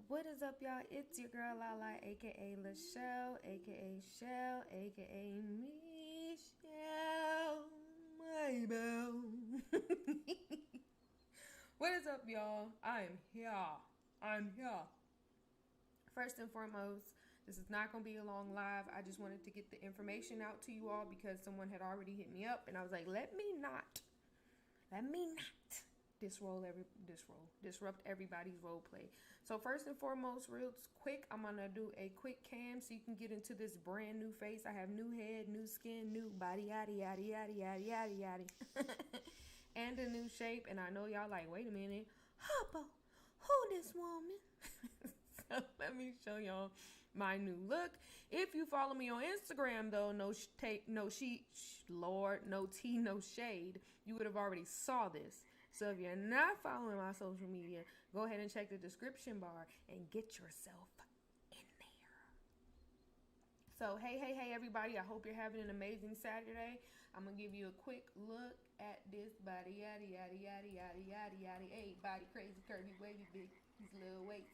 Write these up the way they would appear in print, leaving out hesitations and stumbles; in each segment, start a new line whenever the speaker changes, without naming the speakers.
What is up, y'all? It's your girl Lala, aka LaChelle, aka Chelle, aka Michelle, my belle. What is up, y'all? I'm here. First and foremost, this is not going to be a long live. I just wanted to get the information out to you all because someone had already hit me up, and I was like, let me not disrupt everybody's role play. So first and foremost, real quick, I'm gonna do a quick cam so you can get into this brand new face. I have new head, new skin, new body, yada yada yada yada yada yada, and a new shape. And I know y'all like, wait a minute, Hoppo, who this woman? So let me show y'all my new look. If you follow me on Instagram, though, no tea, no shade, you would have already saw this. So if you're not following my social media, go ahead and check the description bar and get yourself in there. So hey everybody, I hope you're having an amazing Saturday. I'm gonna give you a quick look at this body, yada yada yada yada yada yada. Hey, body crazy, curvy, wavy, big, these little weights.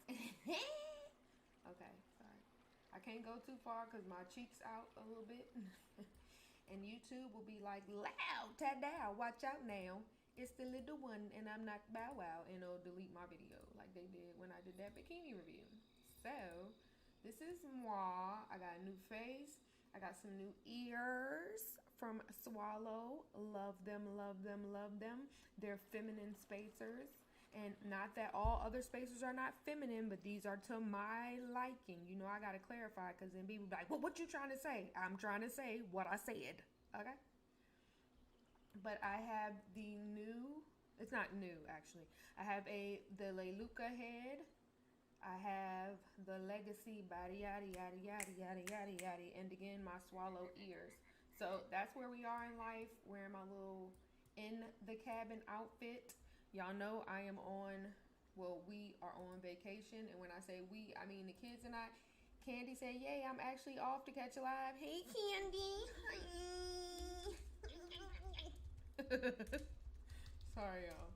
Okay, sorry. I can't go too far because my cheeks out a little bit. And YouTube will be like, loud, ta-dow, watch out now. It's the little one and I'm not Bow Wow, and it'll delete my video like they did when I did that bikini review. So, this is moi. I got a new face. I got some new ears from Swallow. Love them, love them, love them. They're feminine spacers. And not that all other spacers are not feminine, but these are to my liking. You know, I got to clarify because then people be like, well, what you trying to say? I'm trying to say what I said. Okay? But I have the new, it's not new actually. I have the Leluca head. I have the Legacy body, yada, yada, yada, yada, yada, yada. And again, my Swallow ears. So that's where we are in life, wearing my little in the cabin outfit. Y'all know I am we are on vacation. And when I say we, I mean the kids and I. Candy said, yay, I'm actually off to catch a live. Hey, Candy. Sorry, y'all.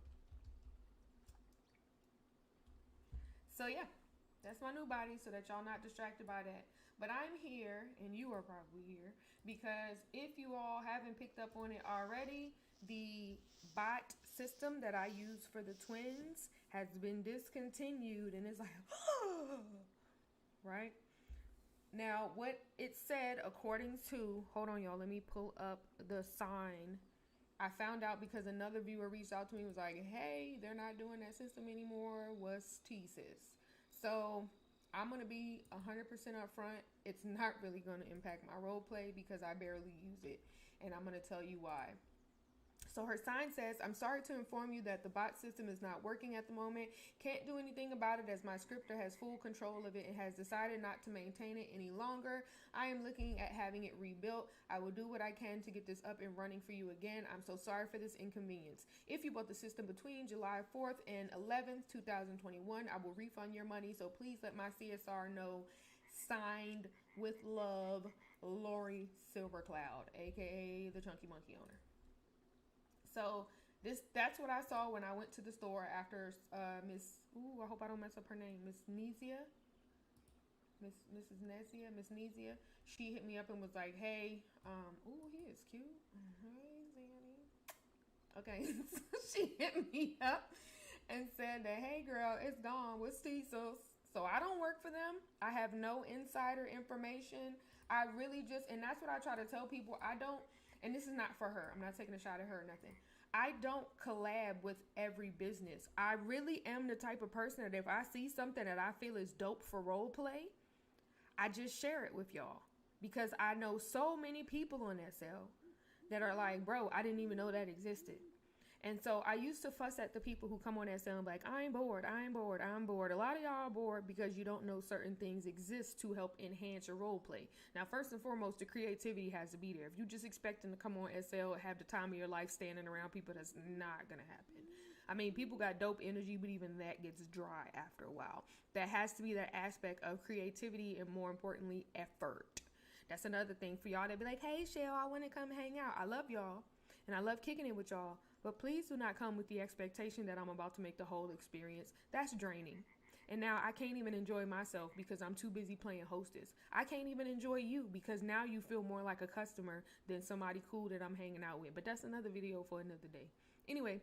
So, yeah, that's my new body so that y'all not distracted by that. But I'm here, and you are probably here, because if you all haven't picked up on it already, the bot system that I use for the twins has been discontinued, and it's like, right? Now, what it said, according to, hold on, y'all, let me pull up the sign. I found out because another viewer reached out to me and was like, hey, they're not doing that system anymore. What's tis? So I'm going to be 100% upfront. It's not really going to impact my role play because I barely use it. And I'm going to tell you why. So her sign says, I'm sorry to inform you that the bot system is not working at the moment. Can't do anything about it as my scripter has full control of it and has decided not to maintain it any longer. I am looking at having it rebuilt. I will do what I can to get this up and running for you again. I'm so sorry for this inconvenience. If you bought the system between July 4th and 11th, 2021, I will refund your money. So please let my CSR know. Signed with love, Lori Silvercloud, aka the Chunky Monkey owner. So that's what I saw when I went to the store after Miss, I hope I don't mess up her name, Miss Nezia. Miss Nezia. She hit me up and was like, hey, he is cute. Hey, Zanny. Okay, so she hit me up and said that, hey girl, it's Dawn with Steesos. So I don't work for them. I have no insider information. I really just, and that's what I try to tell people. I don't, and this is not for her. I'm not taking a shot at her or nothing. I don't collab with every business. I really am the type of person that if I see something that I feel is dope for role play, I just share it with y'all. Because I know so many people on SL that are like, bro, I didn't even know that existed. And so I used to fuss at the people who come on SL and be like, I'm bored. A lot of y'all are bored because you don't know certain things exist to help enhance your role play. Now, first and foremost, the creativity has to be there. If you just expecting to come on SL and have the time of your life standing around people, that's not going to happen. I mean, people got dope energy, but even that gets dry after a while. That has to be that aspect of creativity and, more importantly, effort. That's another thing for y'all to be like, hey, Chelle, I want to come hang out. I love y'all and I love kicking it with y'all. But please do not come with the expectation that I'm about to make the whole experience. That's draining. And now I can't even enjoy myself because I'm too busy playing hostess. I can't even enjoy you because now you feel more like a customer than somebody cool that I'm hanging out with. But that's another video for another day. Anyway,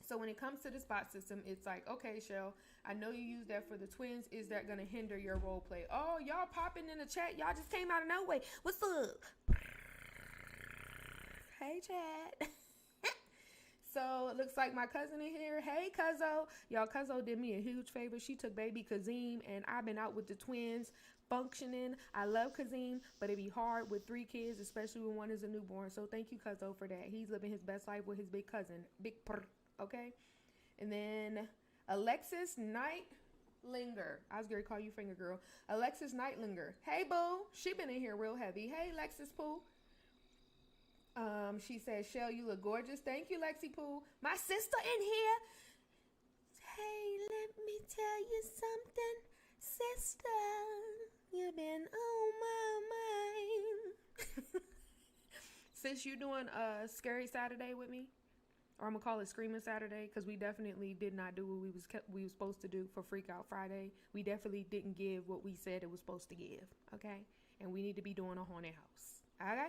so when it comes to the spot system, it's like, okay, Chelle, I know you use that for the twins. Is that going to hinder your role play? Oh, y'all popping in the chat. Y'all just came out of nowhere. What's up? Hey, chat. So it looks like my cousin in here. Hey, Cuzzo. Y'all, Cuzzo did me a huge favor. She took baby Kazim, and I've been out with the twins functioning. I love Kazim, but it'd be hard with 3 kids, especially when one is a newborn. So thank you, Cuzzo, for that. He's living his best life with his big cousin. Big purr, okay? And then Alexis Nightlinger. I was going to call you finger girl. Alexis Nightlinger. Hey, boo. She been in here real heavy. Hey, Lexis Pooh. She says, Chelle, you look gorgeous. Thank you, Lexi Pooh. My sister in here. Hey, let me tell you something, sister. You've been on my mind. Sis, you doing a Scary Saturday with me? Or I'm going to call it Screaming Saturday, because we definitely did not do what we was supposed to do for Freak Out Friday. We definitely didn't give what we said it was supposed to give, okay? And we need to be doing a haunted house, okay?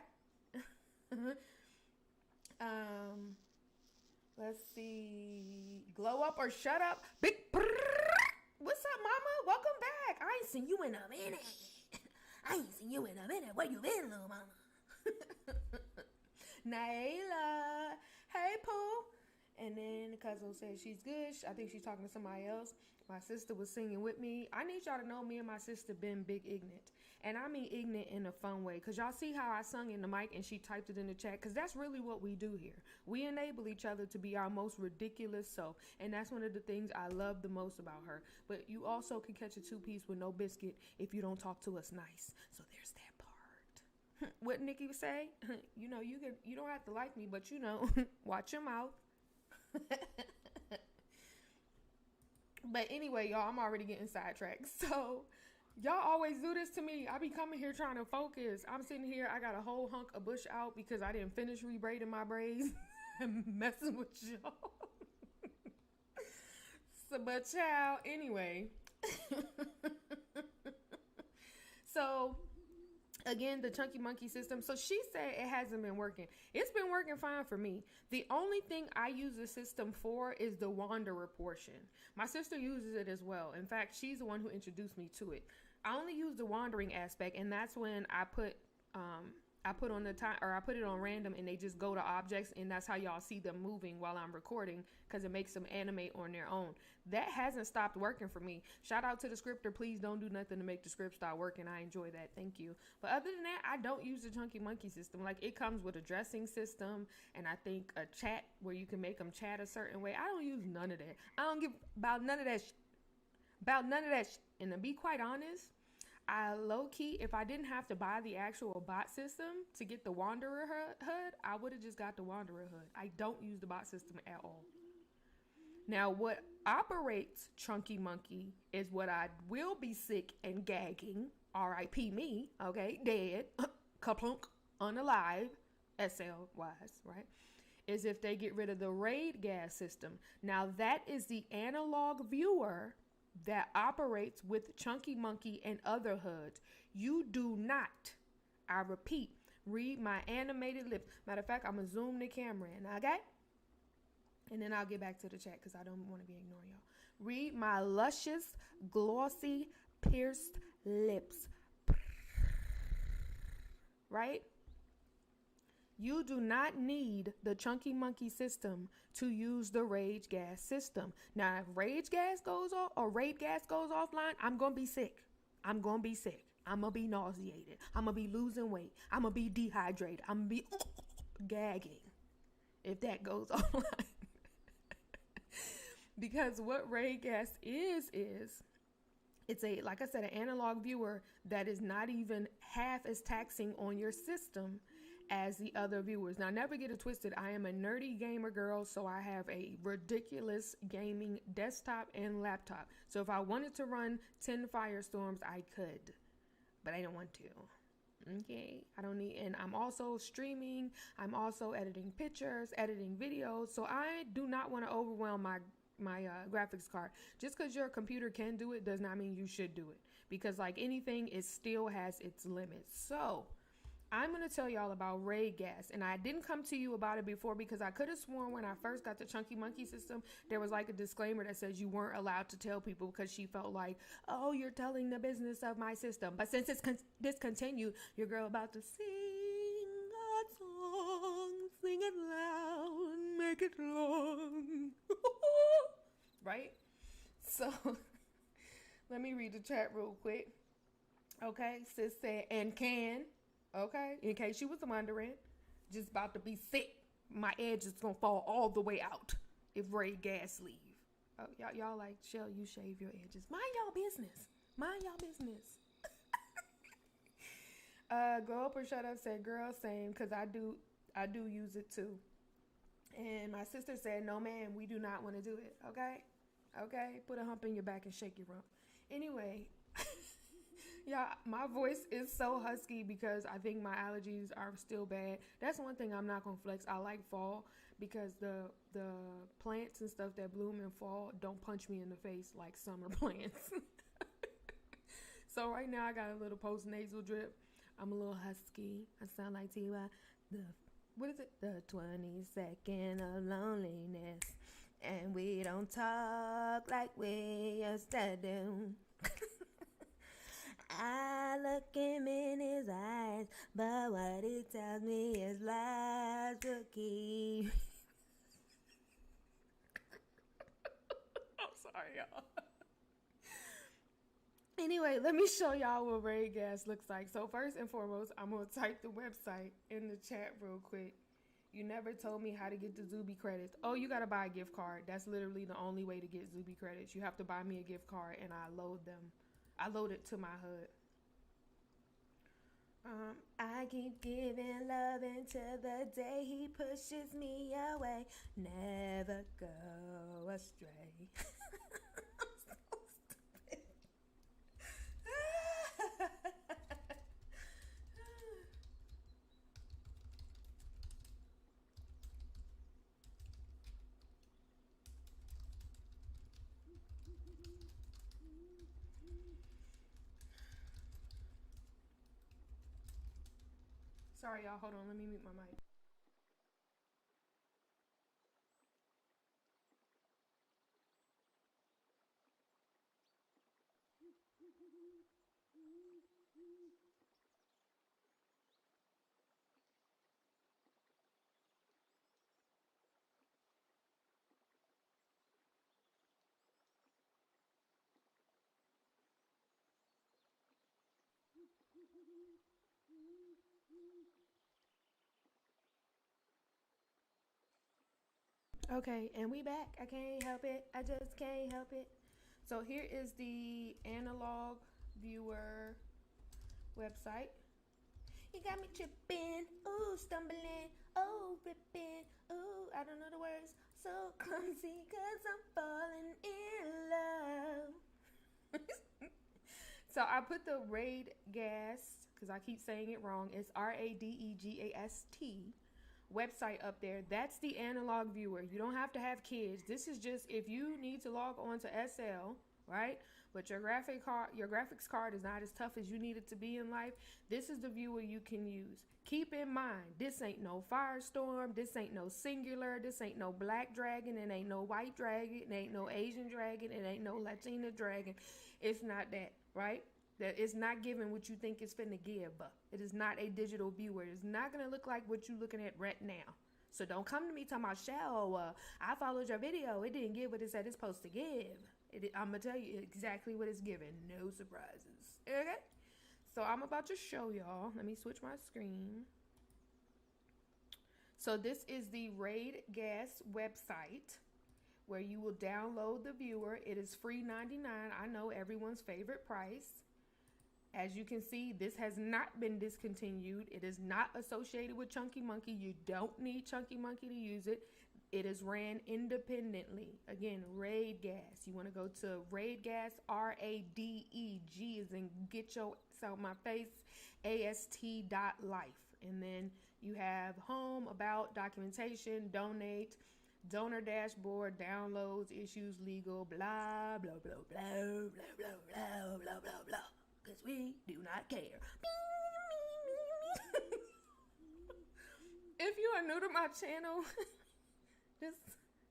Let's see. Glow up or shut up. Big brrr. What's up, mama? Welcome back. I ain't seen you in a minute. Where you been, little mama? Naila. Hey, Pooh. And then Cuzzo says she's good. I think she's talking to somebody else. My sister was singing with me. I need y'all to know me and my sister been big ignorant. And I mean ignorant in a fun way. Because y'all see how I sung in the mic and she typed it in the chat? Because that's really what we do here. We enable each other to be our most ridiculous self. And that's one of the things I love the most about her. But you also can catch a 2-piece with no biscuit if you don't talk to us nice. So there's that part. What Nikki would say? You know, you don't have to like me, but you know, watch your mouth. But anyway, y'all, I'm already getting sidetracked. So y'all always do this to me. I be coming here trying to focus. I'm sitting here. I got a whole hunk of bush out because I didn't finish rebraiding my braids. I'm messing with y'all. So, but child, anyway. So again, the Chunky Monkey system. So she said it hasn't been working. It's been working fine for me. The only thing I use the system for is the wanderer portion. My sister uses it as well. In fact, she's the one who introduced me to it. I only use the wandering aspect, and that's when I put on the time, or I put it on random, and they just go to objects, and that's how y'all see them moving while I'm recording, because it makes them animate on their own. That hasn't stopped working for me. Shout out to the scripter. Please don't do nothing to make the script stop working. I enjoy that. Thank you. But other than that, I don't use the Chunky Monkey system. Like, it comes with a dressing system, and I think a chat where you can make them chat a certain way. I don't use none of that. I don't give about none of that And to be quite honest, I low-key, if I didn't have to buy the actual bot system to get the Wanderer HUD, I would have just got the Wanderer HUD. I don't use the bot system at all. Now, what operates Chunky Monkey is what I will be sick and gagging, R.I.P. me, okay, dead, kaplunk, unalive, SL-wise, right, is if they get rid of the raid gas system. Now, that is the analog viewer that operates with Chunky Monkey and other HUDs. You do not, I repeat, read my animated lips. Matter of fact, I'm going to zoom the camera in, okay? And then I'll get back to the chat because I don't want to be ignoring y'all. Read my luscious, glossy, pierced lips. Right? You do not need the Chunky Monkey system to use the rage gas system. Now, if rage gas goes off or raid gas goes offline, I'm going to be sick. I'm going to be sick. I'm going to be nauseated. I'm going to be losing weight. I'm going to be dehydrated. I'm going to be gagging if that goes offline. Because what raid gas is it's a, like I said, an analog viewer that is not even half as taxing on your system as the other viewers. Now, never get it twisted. I am a nerdy gamer girl, so I have a ridiculous gaming desktop and laptop. So if I wanted to run 10 Firestorms, I could, but I don't want to. Okay, I don't need, and I'm also streaming. I'm also editing pictures, editing videos. So I do not want to overwhelm my graphics card. Just because your computer can do it does not mean you should do it. Because like anything, it still has its limits. So I'm going to tell y'all about Raid Gas. And I didn't come to you about it before because I could have sworn when I first got the Chunky Monkey system, there was like a disclaimer that says you weren't allowed to tell people because she felt like, oh, you're telling the business of my system. But since it's discontinued, your girl about to sing a song, sing it loud, make it long. Right? So let me read the chat real quick. Okay, sis said, and can. Okay, in case you was wondering, just about to be sick. My edge is gonna fall all the way out if Raid Gas leave. Oh, y'all like, Chelle, you shave your edges. Mind y'all business. Mind y'all business. Grow Up or Shut Up said, girl, same, because I do use it too. And my sister said, no, man, we do not want to do it. Okay, put a hump in your back and shake your rump. Anyway. Yeah, my voice is so husky because I think my allergies are still bad. That's one thing I'm not gonna flex. I like fall because the plants and stuff that bloom in fall don't punch me in the face like summer plants. So right now I got a little post nasal drip. I'm a little husky. I sound like T.Y. What is it? The 22nd of loneliness, and we don't talk like we used to do. I look him in his eyes, but what he tells me is lies to keep. I'm sorry, y'all. Anyway, let me show y'all what Raid Gas looks like. So first and foremost, I'm going to type the website in the chat real quick. You never told me how to get the Zuby credits. Oh, you got to buy a gift card. That's literally the only way to get Zuby credits. You have to buy me a gift card and I load them. I load it to my HUD. I keep giving love until the day he pushes me away. Never go astray. I'm so stupid. Sorry, y'all. Hold on. Let me mute my mic. Okay, and we back. I can't help it. I just can't help it. So here is the analog viewer website. You got me tripping, ooh, stumbling, oh, ripping, ooh, I don't know the words. So clumsy, cause I'm falling in love. So I put the Raid Gas, because I keep saying it wrong. It's RADEGAST website up there. That's the analog viewer. You don't have to have kids. This is just if you need to log on to SL, right? But your graphics card is not as tough as you need it to be in life. This is the viewer you can use. Keep in mind, this ain't no Firestorm. This ain't no Singular. This ain't no Black Dragon. It ain't no White Dragon. It ain't no Asian Dragon. It ain't no Latina Dragon. It's not that, right? That it's not giving what you think it's finna give. It is not a digital viewer. It's not gonna look like what you looking at right now. So don't come to me talking about, Chelle, I followed your video. It didn't give what it said it's supposed to give. I'm gonna tell you exactly what it's giving. No surprises. Okay? So I'm about to show y'all. Let me switch my screen. So this is the Raid Gas website where you will download the viewer. It is free $99. I know, everyone's favorite price. As you can see, this has not been discontinued. It is not associated with Chunky Monkey. You don't need Chunky Monkey to use it. It is ran independently. Again, Raid Gas. You want to go to Raid Gas, RADEG, as in get your out my face, ast.life. And then you have home, about, documentation, donate, donor dashboard, downloads, issues, legal, blah, blah, blah, blah, blah, blah, blah, blah, blah, blah. Because we do not care. If you are new to my channel, just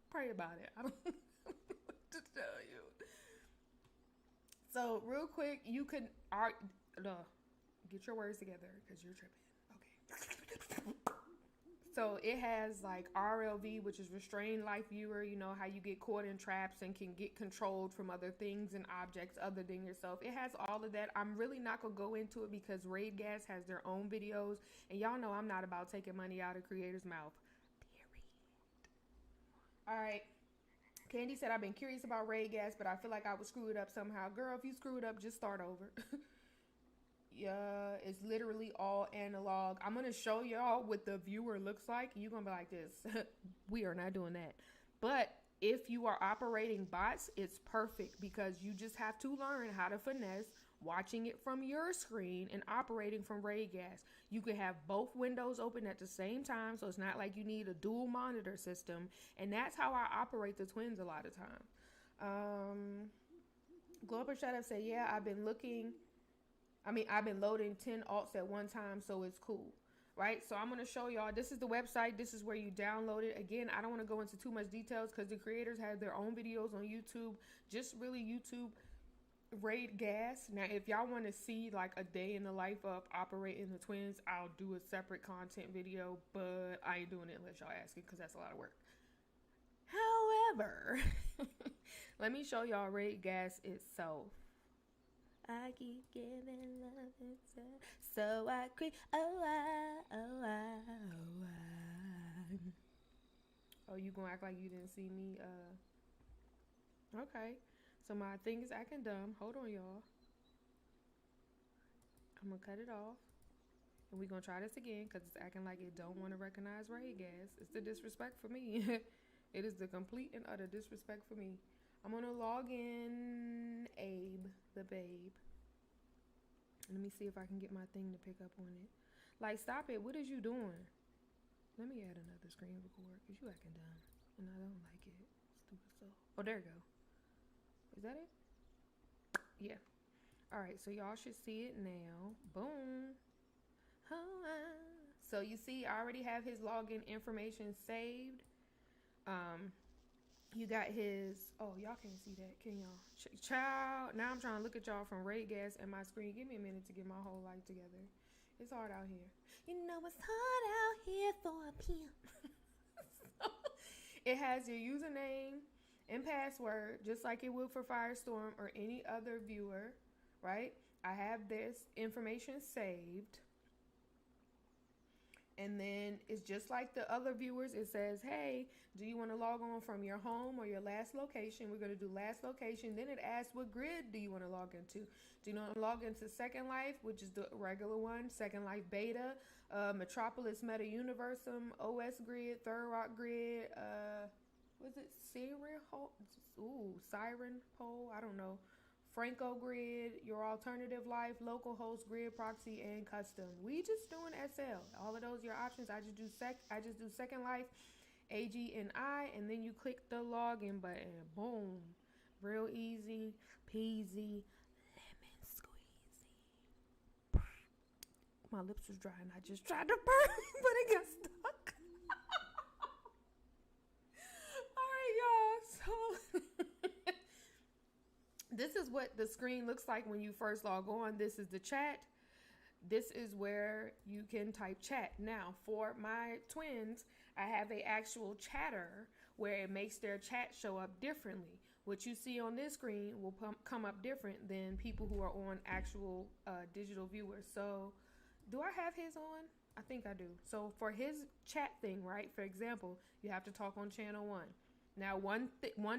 pray about it. I don't know what to tell you. So real quick, you can get your words together because you're tripping. Okay. So it has like RLV, which is Restrained Life Viewer. You know how you get caught in traps and can get controlled from other things and objects other than yourself. It has all of that. I'm really not going to go into it because Raid Gas has their own videos. And y'all know I'm not about taking money out of creators' mouth. Period. All right. Candy said, I've been curious about Raid Gas, but I feel like I would screw it up somehow. Girl, if you screw it up, just start over. Yeah, it's literally all analog. I'm going to show y'all what the viewer looks like. You're going to be like this. We are not doing that. But if you are operating bots, it's perfect because you just have to learn how to finesse watching it from your screen and operating from Raid Gas. You can have both windows open at the same time, so it's not like you need a dual monitor system. And that's how I operate the twins a lot of time. Glober Shadow said, yeah, I've been loading 10 alts at one time, so it's cool, right? So I'm going to show y'all, this is the website. This is where you download it. Again, I don't want to go into too much details because the creators have their own videos on YouTube, just really YouTube Raid Gas. Now, if y'all want to see like a day in the life of operating the twins, I'll do a separate content video, but I ain't doing it unless y'all ask it because that's a lot of work. However, let me show y'all Raid Gas itself. I keep giving love itself, so I creep. Oh, you gonna act like you didn't see me? Okay. So my thing is acting dumb. Hold on, y'all. I'm gonna cut it off, and we gonna try this again because it's acting like it don't want to recognize Raid Gas. It's the disrespect for me. It is the complete and utter disrespect for me. I'm gonna log in Abe, the babe. Let me see if I can get my thing to pick up on it. Like, stop it. What is you doing? Let me add another screen record because you acting dumb. And I don't like it. Stupid so. Oh, there you go. Is that it? Yeah. All right. So y'all should see it now. Boom. So you see, I already have his login information saved. You got his, oh, y'all can't see that, can y'all? Child, now I'm trying to look at y'all from Raid Gas and my screen. Give me a minute to get my whole life together. It's hard out here. You know it's hard out here for a pimp. So, it has your username and password, just like it would for Firestorm or any other viewer, right? I have this information saved. And then it's just like the other viewers. It says, hey, do you want to log on from your home or your last location? We're going to do last location. Then it asks, what grid do you want to log into? Do you want to log into SecondLife, which is the regular one, SecondLife Beta, Metropolis Meta Universum, OS Grid, Third Rock Grid, was it Siren Pole? I don't know. Franco Grid, your alternative life, local host, grid proxy, and custom. We just doing SL. All of those your options. I just do Second Life, AG and I, and then you click the login button. Boom. Real easy peasy, lemon squeezy. My lips was dry and I just tried to burn, but it got stuck. All right, y'all. So this is what the screen looks like when you first log on. This is the chat. This is where you can type chat. Now, for my twins, I have a actual chatter where it makes their chat show up differently. What you see on this screen will come up different than people who are on actual digital viewers. So, do I have his on? I think I do. So, for his chat thing, right? For example, you have to talk on channel 1. Now, one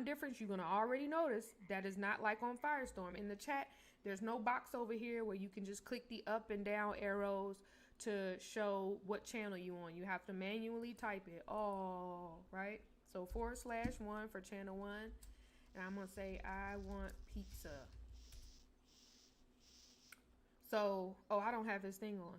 difference you're going to already notice that is not like on Firestorm. In the chat, there's no box over here where you can just click the up and down arrows to show what channel you on. You have to manually type it. Oh, right? So /1 for channel 1. And I'm going to say, I want pizza. So, oh, I don't have this thing on.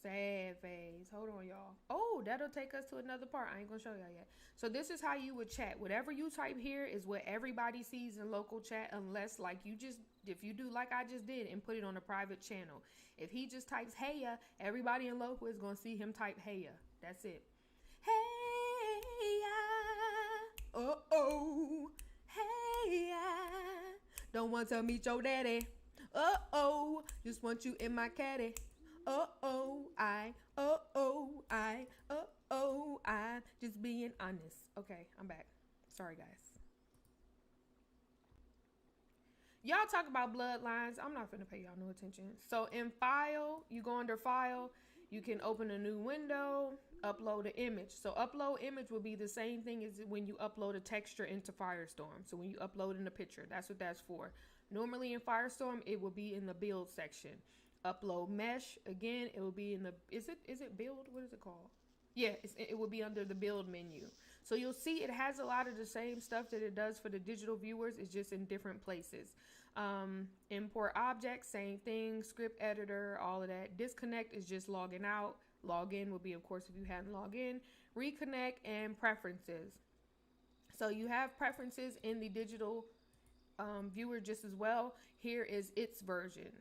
Sad face. Hold on, y'all. Oh, that'll take us to another part. I ain't gonna show y'all yet. So this is how you would chat. Whatever you type here is what everybody sees in local chat, unless like if you do like I just did and put it on a private channel. If he just types heya, everybody in local is gonna see him type heya. That's it. Heya. Uh-oh. Heya. Don't want to meet your daddy. Uh-oh. Just want you in my caddy. Uh-oh, I just being honest. Okay, I'm back. Sorry, guys. Y'all talk about bloodlines. I'm not finna pay y'all no attention. So in file, you go under file, you can open a new window, upload an image. So upload image will be the same thing as when you upload a texture into Firestorm. So when you upload in a picture, that's what that's for. Normally in Firestorm, it will be in the build section. Upload mesh, again, it will be in the, is it build? What is it called? Yeah, it will be under the build menu. So you'll see it has a lot of the same stuff that it does for the digital viewers. It's just in different places. Import objects, same thing. Script editor, all of that. Disconnect is just logging out. Login will be, of course, if you hadn't logged in. Reconnect and preferences. So you have preferences in the digital viewer just as well. Here is its version.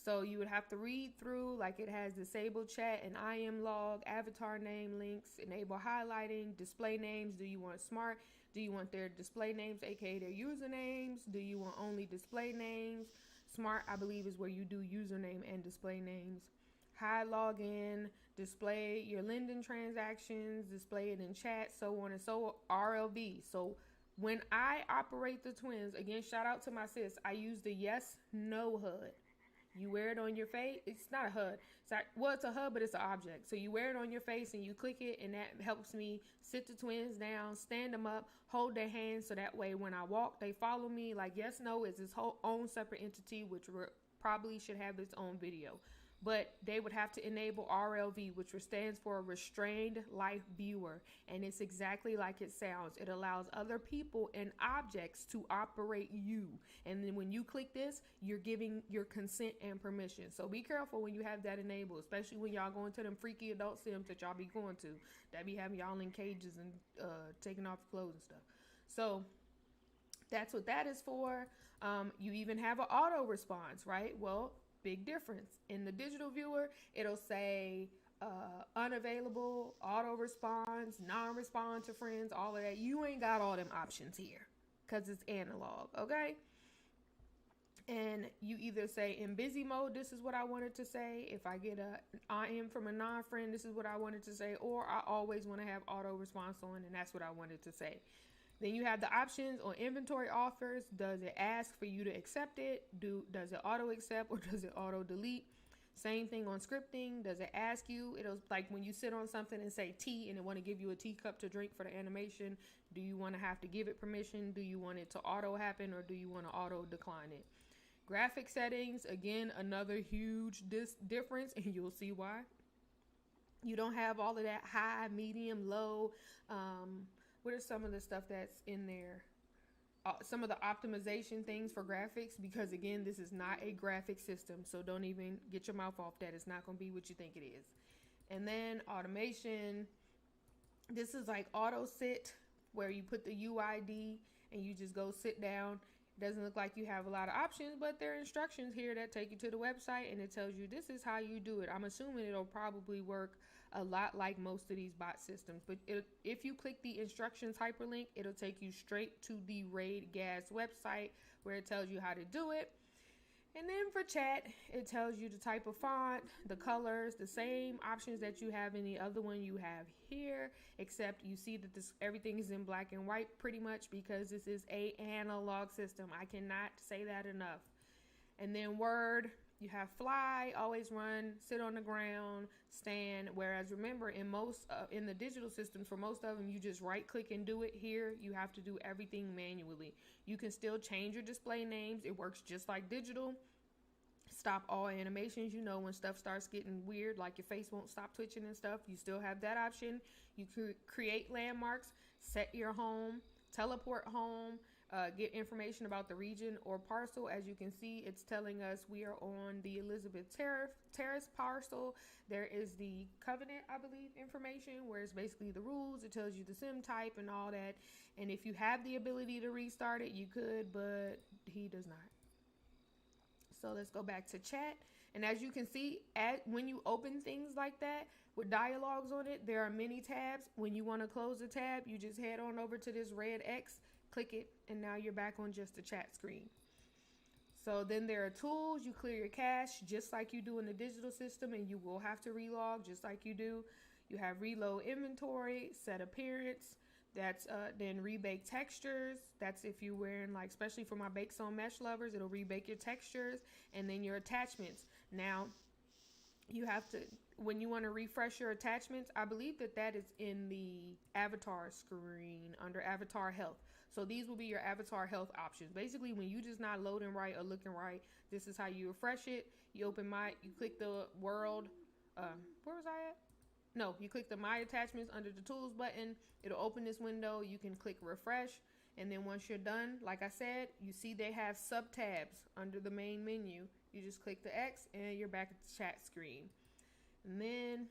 So you would have to read through, like it has disabled chat and IM log, avatar name links, enable highlighting, display names. Do you want smart? Do you want their display names, aka their usernames? Do you want only display names? Smart, I believe, is where you do username and display names. Hide login, display your Linden transactions, display it in chat, so on and so on. RLV. So when I operate the twins, again, shout out to my sis, I use the yes, no HUD. You wear it on your face. It's not a HUD. It's a HUD, but it's an object. So you wear it on your face and you click it, and that helps me sit the twins down, stand them up, hold their hands, so that way when I walk, they follow me. Like yes, no is its whole own separate entity, which probably should have its own video. But they would have to enable RLV, which stands for Restrained Life Viewer. And it's exactly like it sounds. It allows other people and objects to operate you. And then when you click this, you're giving your consent and permission. So be careful when you have that enabled, especially when y'all go into them freaky adult sims that y'all be going to. That be having y'all in cages and taking off your clothes and stuff. So that's what that is for. You even have an auto response, right? Well, big difference. In the digital viewer, it'll say unavailable, auto response, non-respond to friends, all of that. You ain't got all them options here because it's analog, okay? And you either say in busy mode, this is what I wanted to say. If I get a IM from a non-friend, this is what I wanted to say. Or I always want to have auto response on, and that's what I wanted to say. Then you have the options on inventory offers. Does it ask for you to accept it? Does it auto accept or does it auto delete? Same thing on scripting. Does it ask you? It'll like when you sit on something and say tea and it want to give you a teacup to drink for the animation. Do you want to have to give it permission? Do you want it to auto happen or do you want to auto decline it? Graphic settings, again, another huge difference, and you'll see why. You don't have all of that high, medium, low. What are some of the stuff that's in there? Some of the optimization things for graphics, because again, this is not a graphic system, so don't even get your mouth off that. It's not going to be what you think it is. And then automation. This is like auto sit, where you put the UID and you just go sit down. Doesn't look like you have a lot of options, but there are instructions here that take you to the website and it tells you this is how you do it. I'm assuming it'll probably work a lot like most of these bot systems, but if you click the instructions hyperlink, it'll take you straight to the Raid Gas website where it tells you how to do it. And then for chat, it tells you the type of font, the colors, the same options that you have in the other one you have here, except you see that everything is in black and white pretty much because this is a analog system. I cannot say that enough. And then Word, you have fly, always run, sit on the ground, stand. Whereas remember, in the digital systems, for most of them, you just right click and do it. Here, you have to do everything manually. You can still change your display names. It works just like digital. Stop all animations. You know when stuff starts getting weird, like your face won't stop twitching and stuff, you still have that option. You could create landmarks, set your home, teleport home, get information about the region or parcel. As you can see, it's telling us we are on the Elizabeth Terrace parcel. There is the covenant, I believe, information where it's basically the rules. It tells you the sim type and all that. And if you have the ability to restart it, you could, but he does not. So let's go back to chat. And as you can see, when you open things like that with dialogues on it, there are many tabs. When you want to close a tab, you just head on over to this red X, click it, and now you're back on just the chat screen. So then there are tools. You clear your cache just like you do in the digital system, and you will have to relog just like you do. You have reload inventory, set appearance. That's then rebake textures. That's if you're wearing, like, especially for my bakes on mesh lovers, it'll rebake your textures. And then your attachments. Now, you have to, when you want to refresh your attachments, I believe that is in the avatar screen under avatar health. So these will be your avatar health options. Basically, when you just not loading right or looking right, this is how you refresh it. You click the world. Where was I at? No, you click the My Attachments under the Tools button. It'll open this window. You can click Refresh. And then once you're done, like I said, you see they have sub-tabs under the main menu. You just click the X and you're back at the chat screen. And then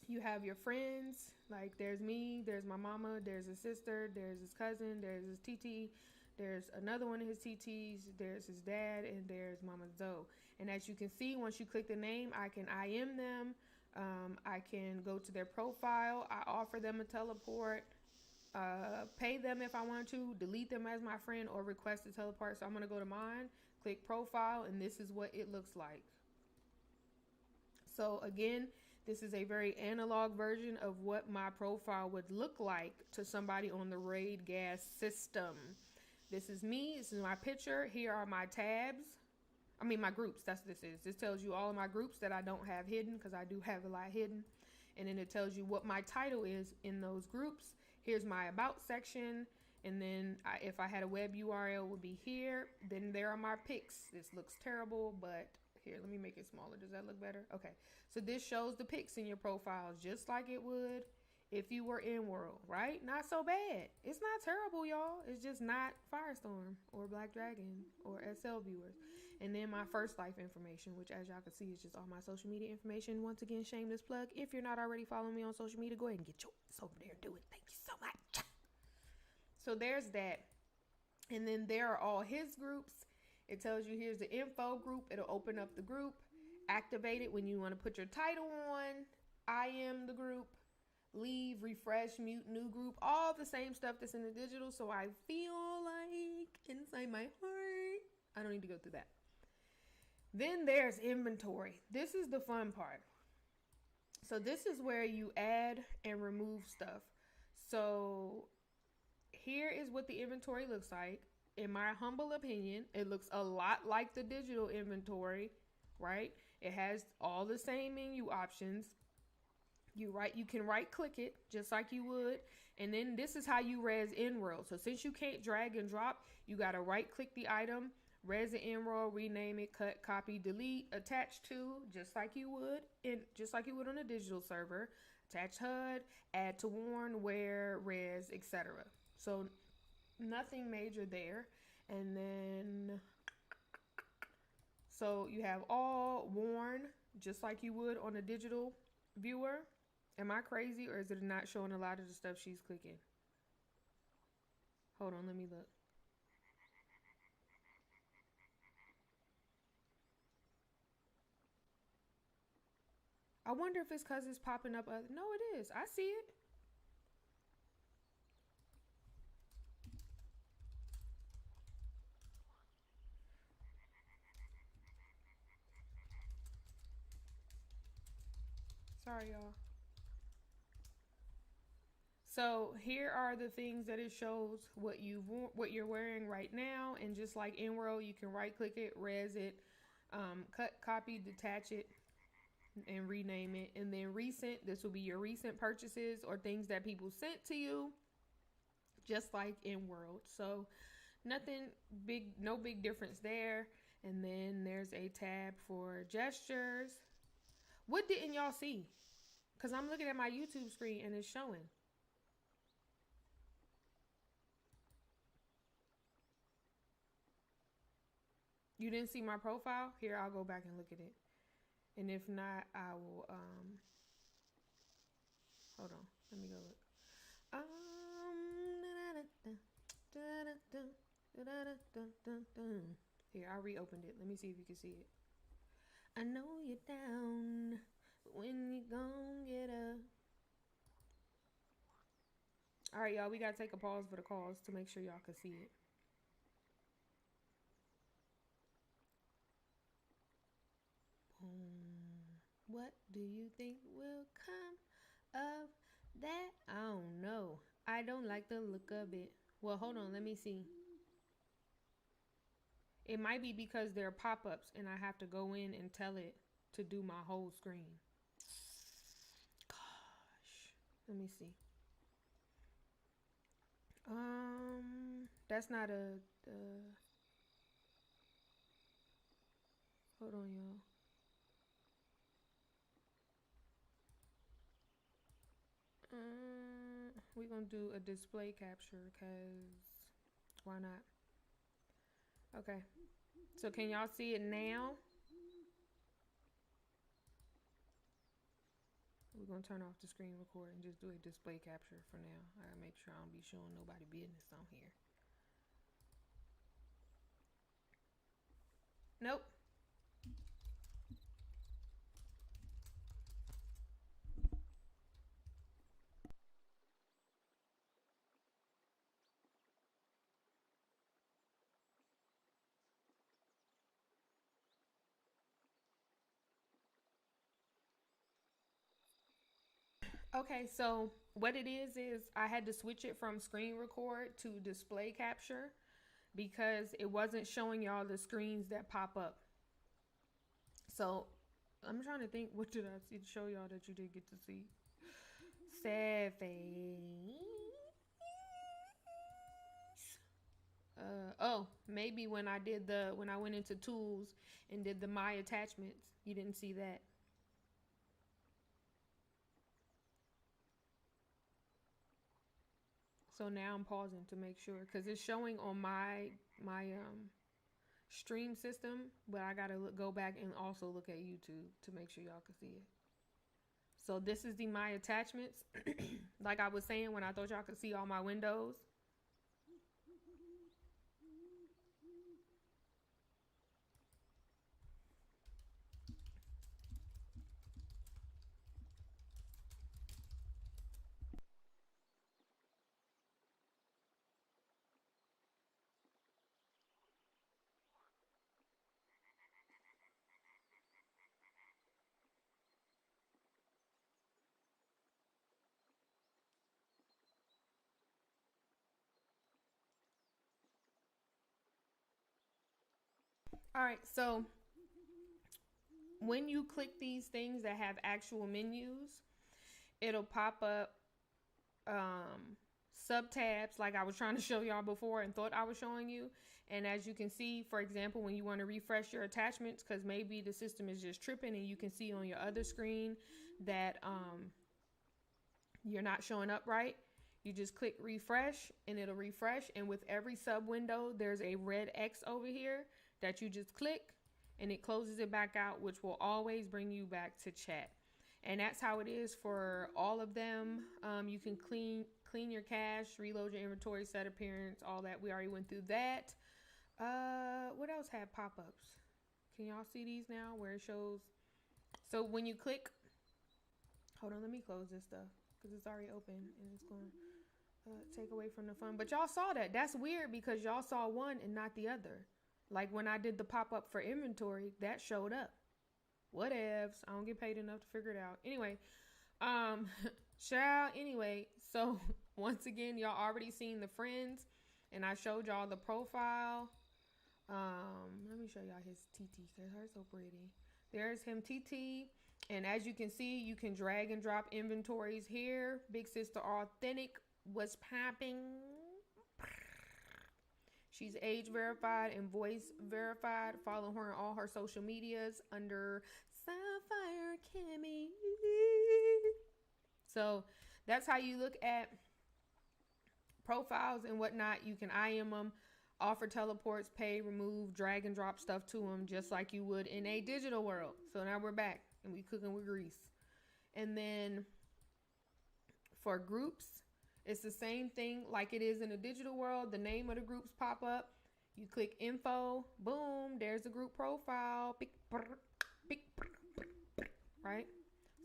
you have your friends. Like, there's me, there's my mama, there's his sister, there's his cousin, there's his TT, there's another one of his TTs, there's his dad, and there's Mama Zoe. And as you can see, once you click the name, I can IM them. I can go to their profile. I offer them a teleport, pay them if I want to, delete them as my friend, or request a teleport. So I'm going to go to mine, click profile, and this is what it looks like. So again, this is a very analog version of what my profile would look like to somebody on the Raid Gas system. This is me. This is my picture. Here are my tabs. My groups. That's what this is. This tells you all of my groups that I don't have hidden, because I do have a lot hidden. And then it tells you what my title is in those groups. Here's my about section. And then if I had a web URL, it would be here. Then there are my pics. This looks terrible, but here, let me make it smaller. Does that look better? Okay. So this shows the pics in your profiles just like it would if you were InWorld, right? Not so bad. It's not terrible, y'all. It's just not Firestorm or Black Dragon or SL viewers. And then my first life information, which, as y'all can see, is just all my social media information. Once again, shameless plug. If you're not already following me on social media, go ahead and get your ass over there and do it. Thank you so much. So there's that. And then there are all his groups. It tells you here's the info group. It'll open up the group. Activate it when you want to put your title on. I am the group. Leave, refresh, mute, new group. All the same stuff that's in the digital. So I feel like inside my heart, I don't need to go through that. Then there's inventory. This is the fun part. So this is where you add and remove stuff. So here is what the inventory looks like. In my humble opinion, it looks a lot like the digital inventory, right? It has all the same menu options. You can right click it just like you would. And then this is how you res InWorld. So since you can't drag and drop, you got to right click the item, res it InWorld, rename it, cut, copy, delete, attach to, just like you would on a digital server. Attach HUD, add to warn, where, res, etc. So nothing major there. And then, so you have all warn, just like you would on a digital viewer. Am I crazy, or is it not showing a lot of the stuff she's clicking? Hold on, let me look. I wonder if it's because it's popping up. No, it is. I see it. Sorry, y'all. So here are the things that it shows what you're wearing right now, and just like InWorld, you can right click it, res it, cut, copy, detach it, and rename it. And then recent, this will be your recent purchases or things that people sent to you, just like InWorld. So nothing big, no big difference there. And then there's a tab for gestures. What didn't y'all see? Because I'm looking at my YouTube screen and it's showing. You didn't see my profile? Here, I'll go back and look at it. And if not, I will, hold on. Let me go look. Here, I reopened it. Let me see if you can see it. I know you're down, but when you gon' get up. All right, y'all, we got to take a pause for the calls to make sure y'all can see it. What do you think will come of that? I don't know. I don't like the look of it. Well, hold on. Let me see. It might be because there are pop-ups and I have to go in and tell it to do my whole screen. Gosh. Let me see. That's not a... hold on, y'all. We're going to do a display capture because why not? Okay. So can y'all see it now? We're going to turn off the screen record and just do a display capture for now. I gotta make sure I don't be showing nobody business on here. Nope. Okay, so what it is I had to switch it from screen record to display capture because it wasn't showing y'all the screens that pop up. So I'm trying to think, what did I see to show y'all that you did get to see? Oh, maybe when I went into tools and did the my attachments, you didn't see that. So now I'm pausing to make sure because it's showing on my stream system, but I gotta go back and also look at YouTube to make sure y'all can see it. So this is the my attachments. Like I was saying when I thought y'all could see all my windows. All right, so when you click these things that have actual menus, it'll pop up sub tabs like I was trying to show y'all before and thought I was showing you. And as you can see, for example, when you want to refresh your attachments, because maybe the system is just tripping and you can see on your other screen that you're not showing up right, you just click refresh and it'll refresh. And with every sub window, there's a red X over here that you just click and it closes it back out, which will always bring you back to chat. And that's how it is for all of them. You can clean your cache, reload your inventory, set appearance, all that. We already went through that. What else had pop-ups? Can y'all see these now where it shows? So when you click, hold on, let me close this stuff because it's already open and it's going to take away from the fun. But y'all saw that. That's weird because y'all saw one and not the other. Like when I did the pop-up for inventory, that showed up. Whatevs. I don't get paid enough to figure it out. Anyway, Chelle, anyway, so once again, y'all already seen the friends and I showed y'all the profile. Let me show y'all his TT because her so pretty. There's him TT. And as you can see, you can drag and drop inventories here. Big Sister Authentic was popping. She's age verified and voice verified. Follow her on all her social medias under Sapphire Kimmy. So that's how you look at profiles and whatnot. You can IM them. offer teleports, pay, remove, drag and drop stuff to them just like you would in a digital world. So now we're back and we cooking with grease. And then for groups, it's the same thing like it is in a digital world. The name of the groups pop up. You click info, boom, there's a group profile, right?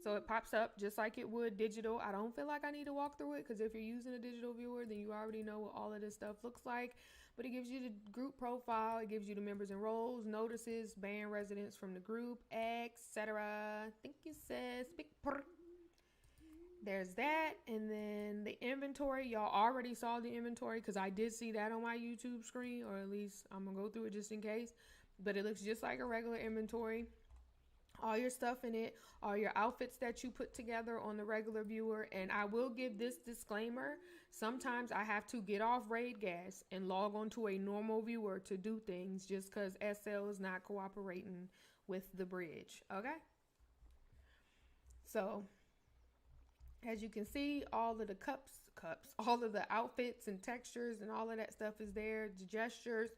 So it pops up just like it would digital. I don't feel like I need to walk through it because if you're using a digital viewer, then you already know what all of this stuff looks like. But it gives you the group profile. It gives you the members and roles, notices, ban residents from the group, etc. I think it says there's that. And then the inventory. Y'all already saw the inventory because I did see that on my YouTube screen, or at least I'm going to go through it just in case. But it looks just like a regular inventory. All your stuff in it, all your outfits that you put together on the regular viewer. And I will give this disclaimer. Sometimes I have to get off Raid Gas and log onto a normal viewer to do things just because SL is not cooperating with the bridge. Okay. So as you can see, all of the cups, all of the outfits and textures and all of that stuff is there. The gestures,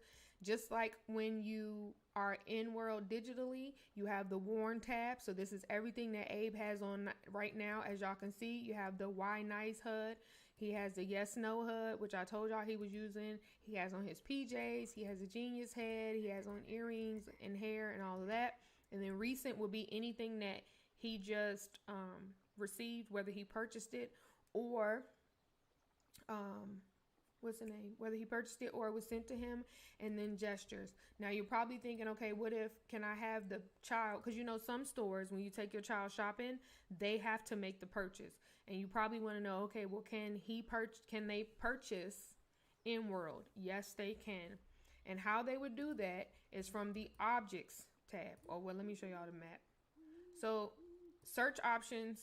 just like when you are in world digitally, you have the worn tab. So this is everything that Abe has on right now. As y'all can see, you have the Why Nice HUD. He has the Yes No HUD, which I told y'all he was using. He has on his PJs. He has a genius head. He has on earrings and hair and all of that. And then recent will be anything that he just received, whether he purchased it or what's the name? Whether he purchased it or it was sent to him. And then gestures. Now you're probably thinking, okay, what if, can I have the child? Because you know, some stores, when you take your child shopping, they have to make the purchase. And you probably want to know, okay, well, can they purchase InWorld? Yes, they can. And how they would do that is from the objects tab. Oh, well, let me show y'all the map. So search options,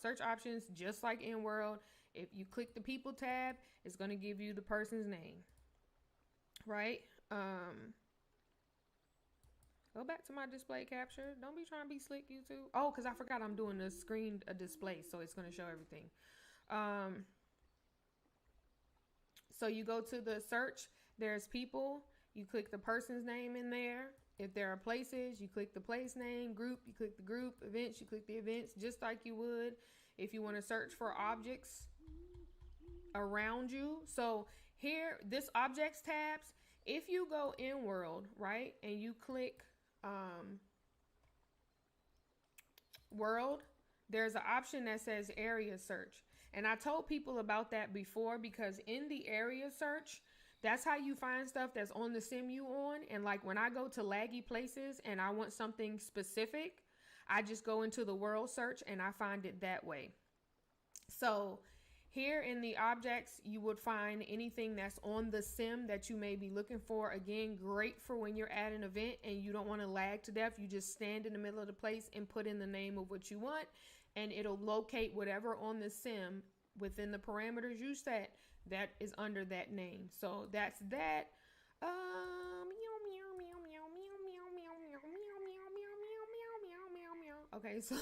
search options, just like InWorld. If you click the people tab, it's going to give you the person's name, right? Go back to my display capture. Don't be trying to be slick, YouTube. Oh, because I forgot I'm doing a screen, a display, so it's going to show everything. So you go to the search, there's people, you click the person's name in there. If there are places, you click the place name. Group, you click the group. Events, you click the events, just like you would if you want to search for objects around you. So here, this objects tabs, if you go in world, right, and you click world, there's an option that says area search. And I told people about that before because in the area search, that's how you find stuff that's on the sim you on. And like when I go to laggy places and I want something specific, I just go into the world search and I find it that way. So here in the objects, you would find anything that's on the sim that you may be looking for. Again, great for when you're at an event and you don't want to lag to death. You just stand in the middle of the place and put in the name of what you want, and it'll locate whatever on the sim within the parameters you set that is under that name. So that's that. Okay, so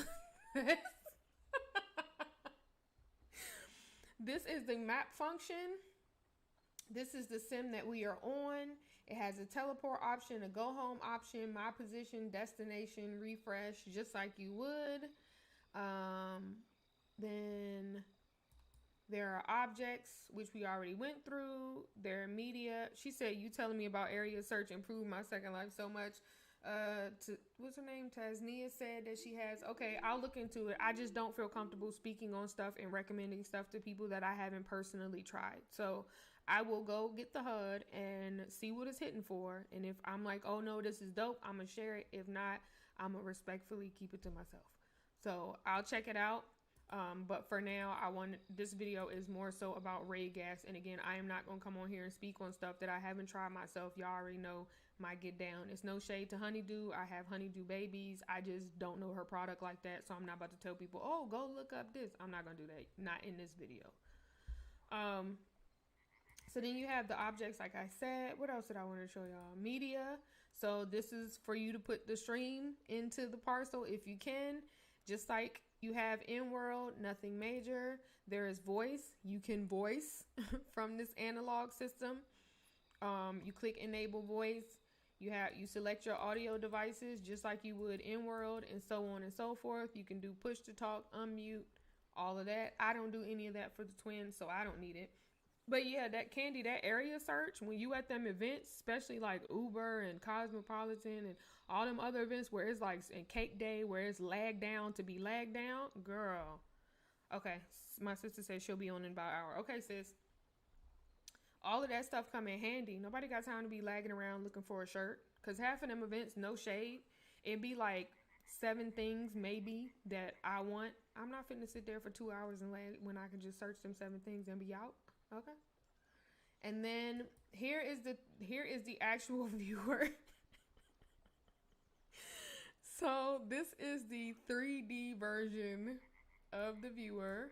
this is the map function. This is the sim that we are on. It has a teleport option, a go home option, my position, destination, refresh, just like you would. Then there are objects, which we already went through. There are media. She said, you telling me about area search improved my second life so much. What's her name? Tasnia said that she has. Okay, I'll look into it. I just don't feel comfortable speaking on stuff and recommending stuff to people that I haven't personally tried. So I will go get the HUD and see what it's hitting for. And if I'm like, oh no, this is dope, I'm going to share it. If not, I'm going to respectfully keep it to myself. So I'll check it out. But for now, this video is more so about raid gas. And again, I am not going to come on here and speak on stuff that I haven't tried myself. Y'all already know my get down. It's no shade to Honeydew. I have Honeydew babies. I just don't know her product like that. So I'm not about to tell people, oh, go look up this. I'm not going to do that. Not in this video. So then you have the objects, like I said. What else did I want to show y'all? Media. So this is for you to put the stream into the parcel if you can. Just like you have InWorld, nothing major. There is voice. You can voice from this analog system. You click enable voice. You select your audio devices just like you would InWorld, and so on and so forth. You can do push to talk, unmute, all of that. I don't do any of that for the twins, so I don't need it. But yeah, that Candy, that area search, when you at them events, especially like Uber and Cosmopolitan and all them other events where it's like in Cake Day, where it's lag down to be lag down, girl. Okay, my sister said she'll be on in about an hour. Okay, sis. All of that stuff come in handy. Nobody got time to be lagging around looking for a shirt. Because half of them events, no shade, it'd be like 7 things maybe that I want. I'm not finna sit there for 2 hours and lag when I can just search them 7 things and be out. Okay. And then here is the actual viewer. So this is the 3D version of the viewer.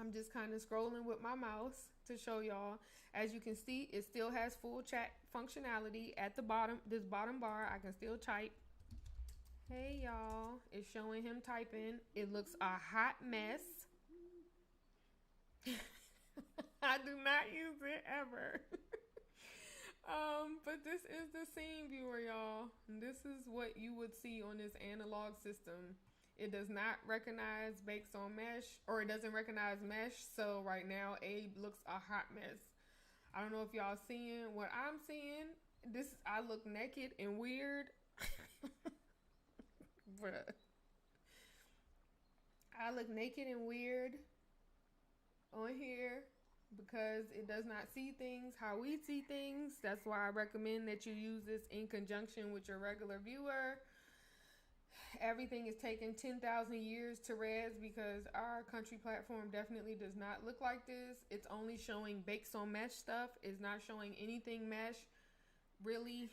I'm just kind of scrolling with my mouse to show y'all. As you can see, it still has full chat functionality at the bottom. This bottom bar, I can still type. Hey y'all, it's showing him typing. It looks a hot mess. I do not use it ever. But this is the scene viewer, y'all. This is what you would see on this analog system. It does not recognize based on mesh, or it doesn't recognize mesh. So right now, Abe looks a hot mess. I don't know if y'all seeing what I'm seeing. I look naked and weird. Bruh. I look naked and weird on here because it does not see things how we see things. That's why I recommend that you use this in conjunction with your regular viewer. Everything is taking 10,000 years to res because our country platform definitely does not look like this. It's only showing bakes on mesh stuff. It's not showing anything mesh, really.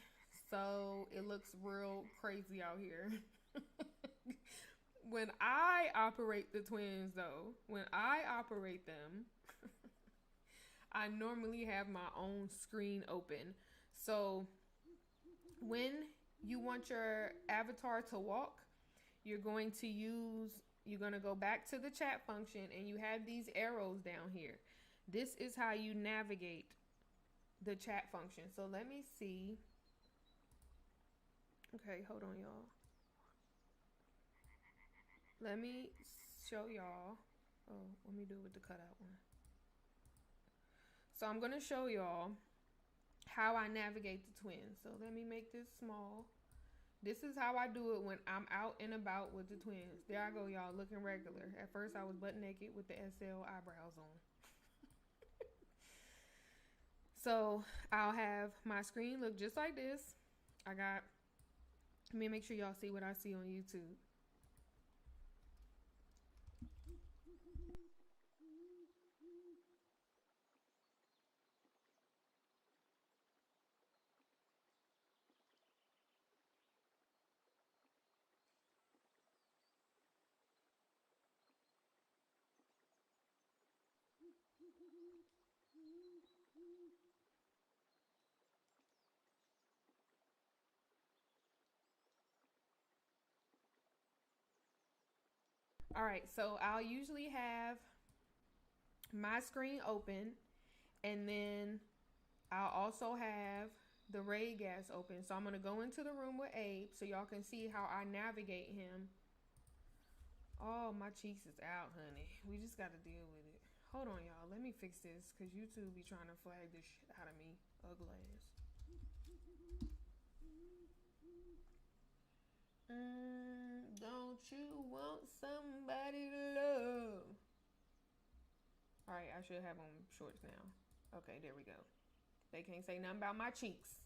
So it looks real crazy out here. When I operate the twins, though, when I operate them, I normally have my own screen open. So when you want your avatar to walk, you're going to go back to the chat function, and you have these arrows down here. This is how you navigate the chat function. So let me see. Okay, hold on, y'all. Let me show y'all. Oh, let me do it with the cutout one. So I'm going to show y'all how I navigate the twins. So let me make this small. This is how I do it when I'm out and about with the twins. There I go, y'all, looking regular. At first, I was butt naked with the SL eyebrows on. So I'll have my screen look just like this. Let me make sure y'all see what I see on YouTube. All right, so I'll usually have my screen open, and then I'll also have the raid gas open. So I'm going to go into the room with Abe so y'all can see how I navigate him. Oh, my cheeks is out, honey. We just got to deal with it. Hold on, y'all. Let me fix this because YouTube be trying to flag this shit out of me. Ugly ass. Don't you want somebody to love? All right, I should have on shorts now. Okay, there we go. They can't say nothing about my cheeks.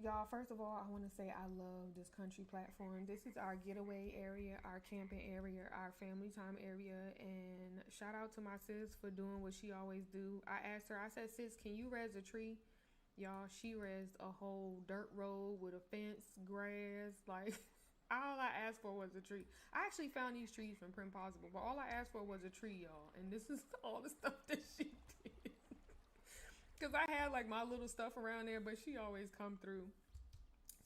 Y'all, first of all, I want to say I love this country platform. This is our getaway area, our camping area, our family time area. And shout out to my sis for doing what she always do. I asked her, I said, sis, can you res a tree? Y'all, she resed a whole dirt road with a fence, grass. Like, all I asked for was a tree. I actually found these trees from Prim Possible, but all I asked for was a tree, y'all. And this is all the stuff that she did. Because I had like my little stuff around there, but she always come through.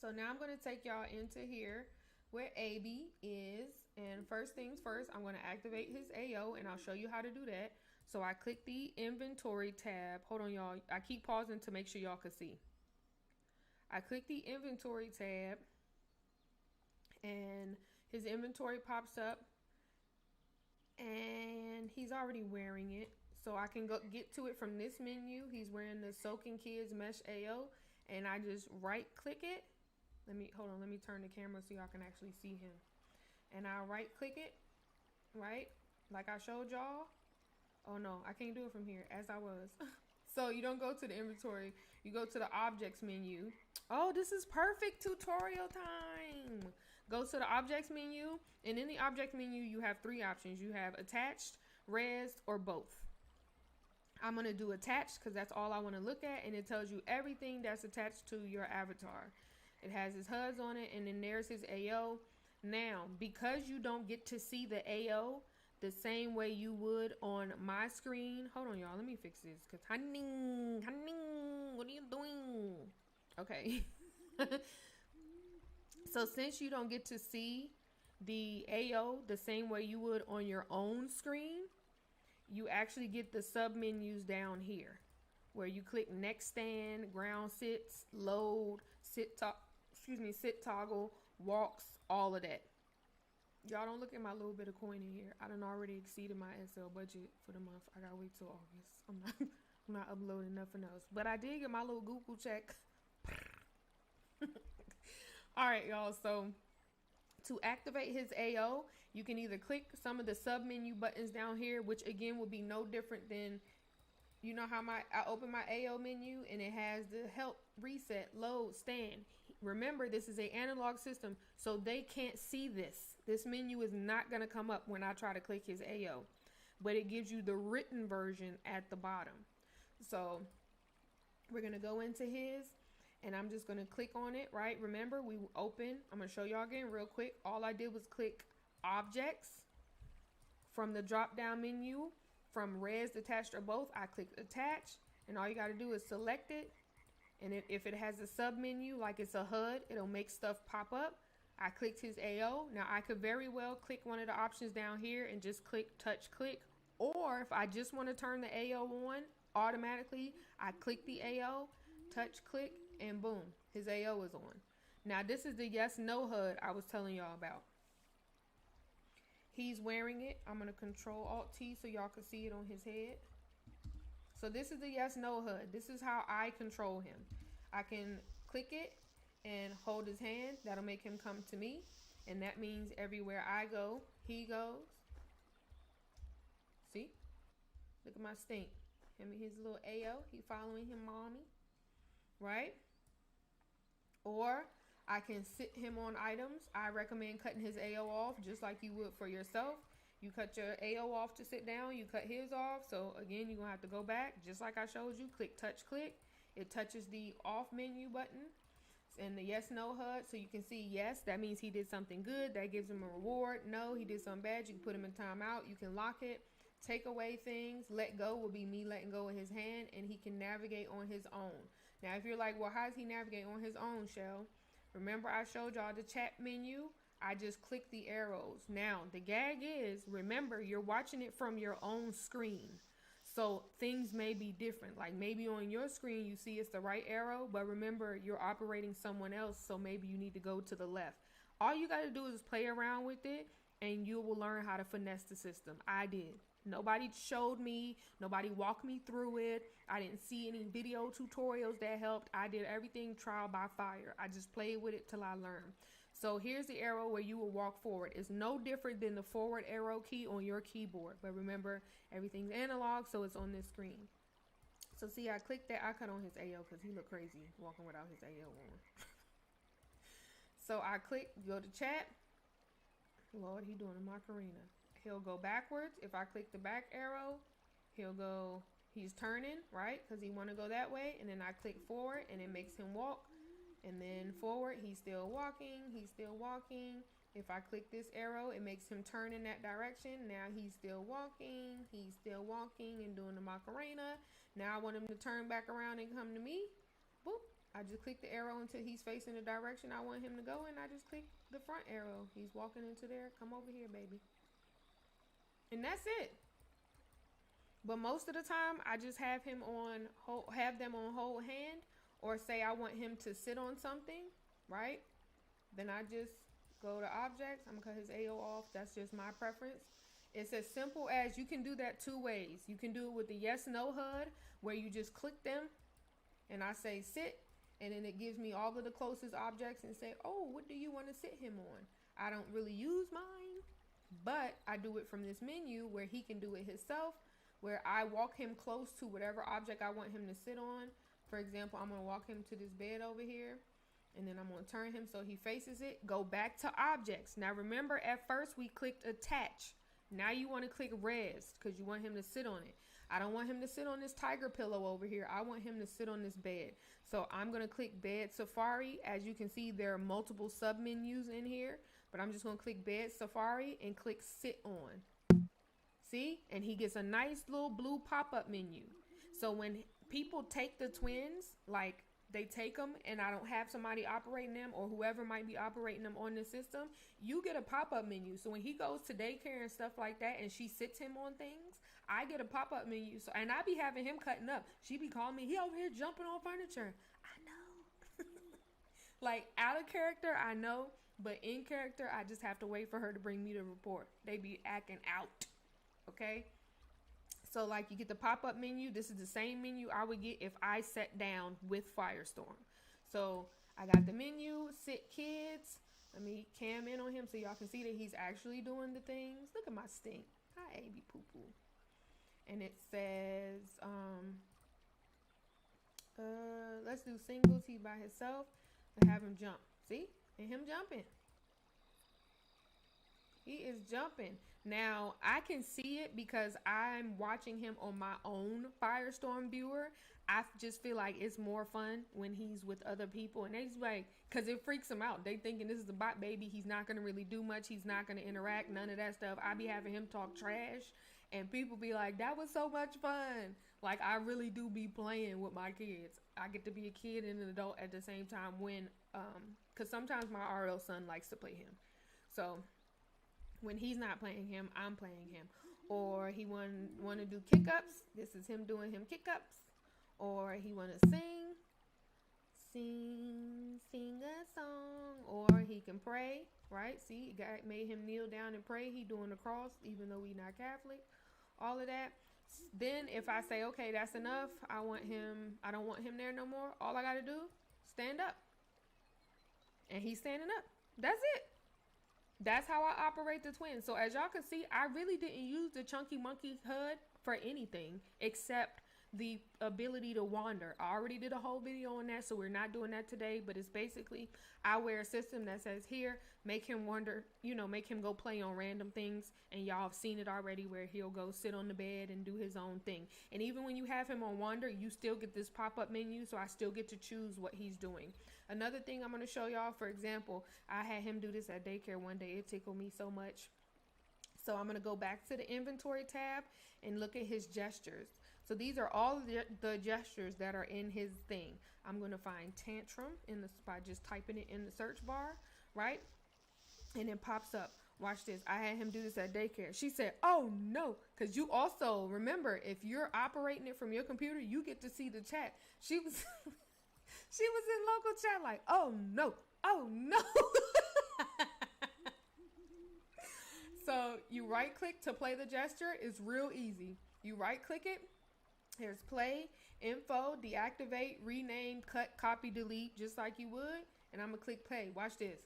So now I'm going to take y'all into here where AB is. And first things first, I'm going to activate his AO, and I'll show you how to do that. So I click the inventory tab. Hold on, y'all. I keep pausing to make sure y'all can see. I click the inventory tab and his inventory pops up and he's already wearing it. So I can go get to it from this menu. He's wearing the Soaking Kids Mesh AO and I just right click it. Let me turn the camera so y'all can actually see him. And I right click it, right? Like I showed y'all. Oh no, I can't do it from here as I was. So you don't go to the inventory, you go to the objects menu. Oh, this is perfect tutorial time. Go to the objects menu, and in the object menu, you have 3 options. You have attached, res, or both. I'm gonna do attached because that's all I wanna look at, and it tells you everything that's attached to your avatar. It has his HUDs on it, and then there's his AO. Now, because you don't get to see the AO the same way you would on my screen. Hold on, y'all. Let me fix this. Because, honey, what are you doing? Okay. So, since you don't get to see the AO the same way you would on your own screen, you actually get the sub menus down here where you click next stand, ground sits, load, sit toggle, walks, all of that. Y'all don't look at my little bit of coin in here. I done already exceeded my SL budget for the month. I gotta wait till August. I'm not uploading nothing else. But I did get my little Google check. Alright, y'all. So to activate his AO, you can either click some of the sub menu buttons down here, which again will be no different than, you know how I open my AO menu and it has the help, reset, load, stand. Remember, this is an analog system, so they can't see this. This menu is not going to come up when I try to click his AO, but it gives you the written version at the bottom. So we're going to go into his, and I'm just going to click on it, right? Remember, we open. I'm going to show y'all again real quick. All I did was click objects from the drop-down menu. From res, attached, or both, I clicked attach, and all you got to do is select it. And if it has a sub menu, like it's a HUD, it'll make stuff pop up. I clicked his AO. Now I could very well click one of the options down here and just click touch click. Or if I just want to turn the AO on automatically, I click the AO, touch click, and boom, his AO is on. Now this is the yes no HUD I was telling y'all about. He's wearing it. I'm going to control alt T so y'all can see it on his head. So this is the yes no HUD. This is how I control him. I can click it and hold his hand. That'll make him come to me. And that means everywhere I go, he goes. See? Look at my stink. Him and his little AO. He following him, mommy. Right? Or I can sit him on items. I recommend cutting his AO off just like you would for yourself. You cut your AO off to sit down, you cut his off. So again, you're gonna have to go back just like I showed you. Click touch click. It touches the off menu button and the yes no HUD. So you can see yes, that means he did something good. That gives him a reward. No, he did something bad. You can put him in timeout. You can lock it. Take away things. Let go will be me letting go of his hand, and he can navigate on his own. Now if you're like, well, how does he navigate on his own, Chelle? Remember I showed y'all the chat menu? I just click the arrows. Now, the gag is, remember, you're watching it from your own screen. So things may be different. Like maybe on your screen, you see it's the right arrow, but remember, you're operating someone else. So maybe you need to go to the left. All you got to do is play around with it and you will learn how to finesse the system. I did. Nobody showed me. Nobody walked me through it. I didn't see any video tutorials that helped. I did everything trial by fire. I just played with it till I learned. So here's the arrow where you will walk forward. It's no different than the forward arrow key on your keyboard. But remember, everything's analog, so it's on this screen. So see, I clicked that. I cut on his AO because he looked crazy walking without his AO on. So I click, go to chat. Lord, he doing a Macarena. He'll go backwards. If I click the back arrow, he'll go, he's turning, right? Because he want to go that way. And then I click forward and it makes him walk. And then forward, he's still walking. He's still walking. If I click this arrow, it makes him turn in that direction. Now he's still walking. He's still walking and doing the Macarena. Now I want him to turn back around and come to me. Boop. I just click the arrow until he's facing the direction I want him to go. And I just click the front arrow. He's walking into there. Come over here, baby. And that's it. But most of the time, I just have them on hold hand, or say I want him to sit on something, right? Then I just go to objects. I'm gonna cut his AO off. That's just my preference. It's as simple as, you can do that two ways. You can do it with the yes no HUD, where you just click them and I say sit, and then it gives me all of the closest objects and say, oh, what do you want to sit him on? I don't really use mine, but I do it from this menu where he can do it himself, where I walk him close to whatever object I want him to sit on. For example, I'm going to walk him to this bed over here, and then I'm going to turn him so he faces it. Go back to objects. Now remember, at first we clicked attach. Now you want to click res because you want him to sit on it. I don't want him to sit on this tiger pillow over here. I want him to sit on this bed. So I'm going to click bed safari. As you can see, there are multiple sub menus in here, but I'm just going to click bed safari and click sit on. See? And he gets a nice little blue pop-up menu. So when people take the twins, like they take them and I don't have somebody operating them, or whoever might be operating them on the system, you get a pop-up menu. So when he goes to daycare and stuff like that and she sits him on things, I get a pop-up menu. So, and I be having him cutting up. She be calling me, he over here jumping on furniture. I know. Like out of character, I know, but in character, I just have to wait for her to bring me the report. They be acting out. Okay? So like you get the pop-up menu. This is the same menu I would get if I sat down with Firestorm. So I got the menu, sit kids. Let me cam in on him so y'all can see that he's actually doing the things. Look at my stink. Hi, AB Poo Poo. And it says, let's do singles. He by himself. And have him jump. See? And him jumping. He is jumping. Now, I can see it because I'm watching him on my own Firestorm viewer. I just feel like it's more fun when he's with other people. And they just like, because it freaks them out. They thinking this is a bot baby. He's not going to really do much. He's not going to interact. None of that stuff. I be having him talk trash. And people be like, that was so much fun. Like, I really do be playing with my kids. I get to be a kid and an adult at the same time when, because sometimes my RL son likes to play him. So when he's not playing him, I'm playing him. Or he want to do kick-ups. This is him doing him kick-ups. Or he want to sing a song. Or he can pray, right? See, God made him kneel down and pray. He doing the cross, even though we not Catholic. All of that. Then if I say, okay, that's enough, I don't want him there no more. All I got to do, stand up. And he's standing up. That's it. That's how I operate the twins. So as y'all can see, I really didn't use the Chunky Monkey HUD for anything except the ability to wander. I already did a whole video on that, so we're not doing that today. But it's basically, I wear a system that says here, make him wander, make him go play on random things. And y'all have seen it already where he'll go sit on the bed and do his own thing. And even when you have him on wander, you still get this pop-up menu. So I still get to choose what he's doing. Another thing I'm going to show y'all, for example, I had him do this at daycare one day. It tickled me so much. So I'm going to go back to the inventory tab and look at his gestures. So these are all the gestures that are in his thing. I'm going to find tantrum by just typing it in the search bar, right? And it pops up. Watch this. I had him do this at daycare. She said, oh no, because you also, remember, if you're operating it from your computer, you get to see the chat. She was she was in local chat like, oh no, oh no. So you right click to play the gesture. It's real easy. You right click it. Here's play, info, deactivate, rename, cut, copy, delete, just like you would. And I'm going to click play. Watch this.